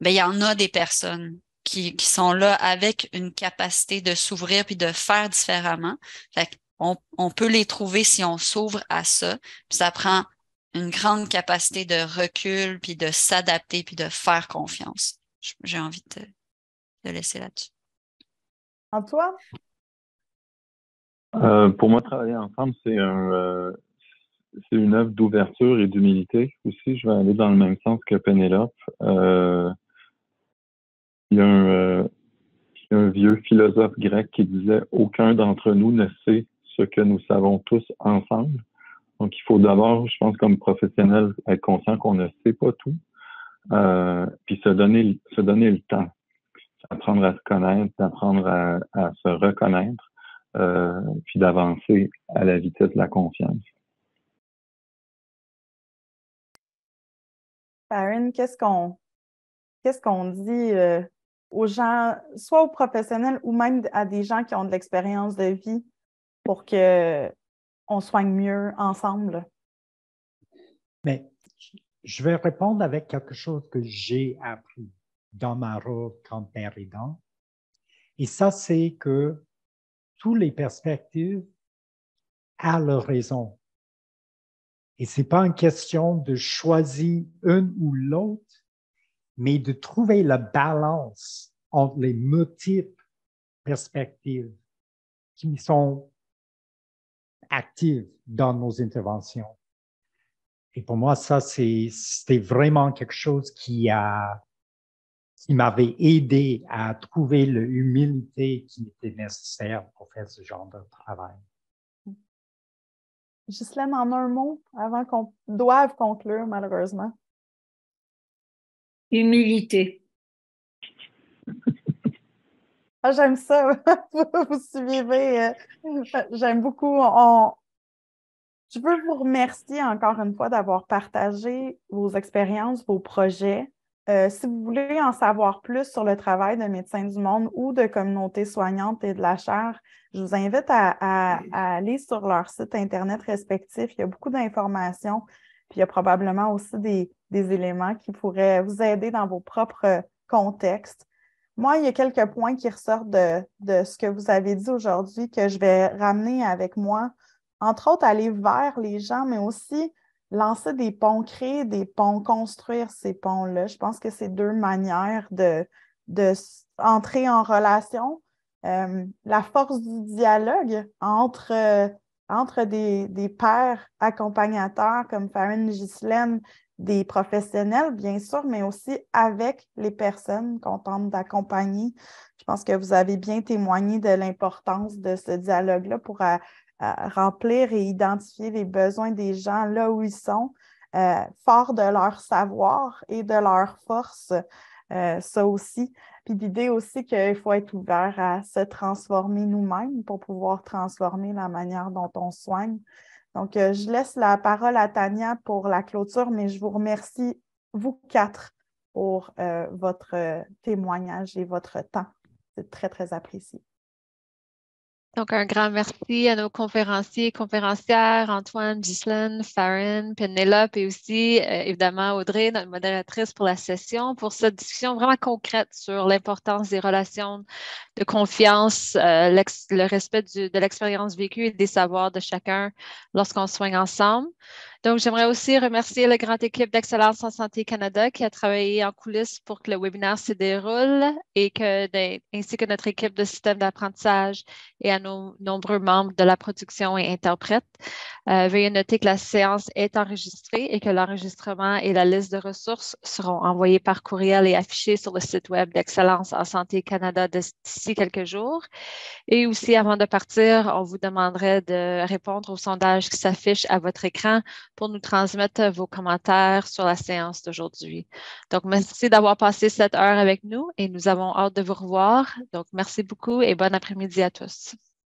Ben, il y en a des personnes qui sont là avec une capacité de s'ouvrir puis de faire différemment. Fait on peut les trouver si on s'ouvre à ça. Puis ça prend une grande capacité de recul, puis de s'adapter, puis de faire confiance. J'ai envie de laisser là-dessus. Antoine? Pour moi, travailler ensemble, c'est une œuvre d'ouverture et d'humilité aussi. Je vais aller dans le même sens que Pénélope. Il y a un vieux philosophe grec qui disait « Aucun d'entre nous ne sait ce que nous savons tous ensemble ». Donc, il faut d'abord, je pense, comme professionnel, être conscient qu'on ne sait pas tout, puis se donner le temps, apprendre à se connaître, d'apprendre à se reconnaître, puis d'avancer à la vitesse de la confiance. Farine, qu'est-ce qu'on dit aux gens, soit aux professionnels ou même à des gens qui ont de l'expérience de vie pour qu'on soigne mieux ensemble? Mais je vais répondre avec quelque chose que j'ai appris dans ma rôle comme père aidant. Et ça, c'est que toutes les perspectives ont leur raison. Et ce n'est pas une question de choisir une ou l'autre, mais de trouver la balance entre les multiples perspectives qui sont actives dans nos interventions. Et pour moi, ça, c'était vraiment quelque chose qui m'avait aidé à trouver l'humilité qui était nécessaire pour faire ce genre de travail. Ghislaine, en un mot, avant qu'on doive conclure, malheureusement. Humilité. Ah, j'aime ça. Vous suivez. J'aime beaucoup. Je veux vous remercier encore une fois d'avoir partagé vos expériences, vos projets. Si vous voulez en savoir plus sur le travail de Médecins du Monde ou de communautés soignantes et de la chaire, je vous invite à aller sur leur site Internet respectif. Il y a beaucoup d'informations, puis il y a probablement aussi des éléments qui pourraient vous aider dans vos propres contextes. Moi, il y a quelques points qui ressortent de ce que vous avez dit aujourd'hui que je vais ramener avec moi. Entre autres, aller vers les gens, mais aussi lancer des ponts, créer des ponts, construire ces ponts-là. Je pense que c'est 2 manières d'entrer en relation. La force du dialogue entre des pairs accompagnateurs comme Farine et Ghislaine des professionnels, bien sûr, mais aussi avec les personnes qu'on tente d'accompagner. Je pense que vous avez bien témoigné de l'importance de ce dialogue-là pour remplir et identifier les besoins des gens là où ils sont, forts de leur savoir et de leur force, ça aussi. Puis l'idée aussi qu'il faut être ouvert à se transformer nous-mêmes pour pouvoir transformer la manière dont on soigne. Donc, je laisse la parole à Tania pour la clôture, mais je vous remercie, vous quatre, pour votre témoignage et votre temps. C'est très, très apprécié. Donc, un grand merci à nos conférenciers et conférencières, Antoine, Ghislaine, Farron, Pénélope et aussi, évidemment, Audrey, notre modératrice pour la session, pour cette discussion vraiment concrète sur l'importance des relations de confiance, le respect de l'expérience vécue et des savoirs de chacun lorsqu'on soigne ensemble. Donc, j'aimerais aussi remercier la grande équipe d'Excellence en Santé Canada qui a travaillé en coulisses pour que le webinaire se déroule ainsi que notre équipe de système d'apprentissage et à nos nombreux membres de la production et interprètes. Veuillez noter que la séance est enregistrée et que l'enregistrement et la liste de ressources seront envoyés par courriel et affichés sur le site web d'Excellence en Santé Canada d'ici quelques jours. Et aussi, avant de partir, on vous demanderait de répondre au sondage qui s'affiche à votre écran pour nous transmettre vos commentaires sur la séance d'aujourd'hui. Donc, merci d'avoir passé cette heure avec nous et nous avons hâte de vous revoir. Donc, merci beaucoup et bon après-midi à tous.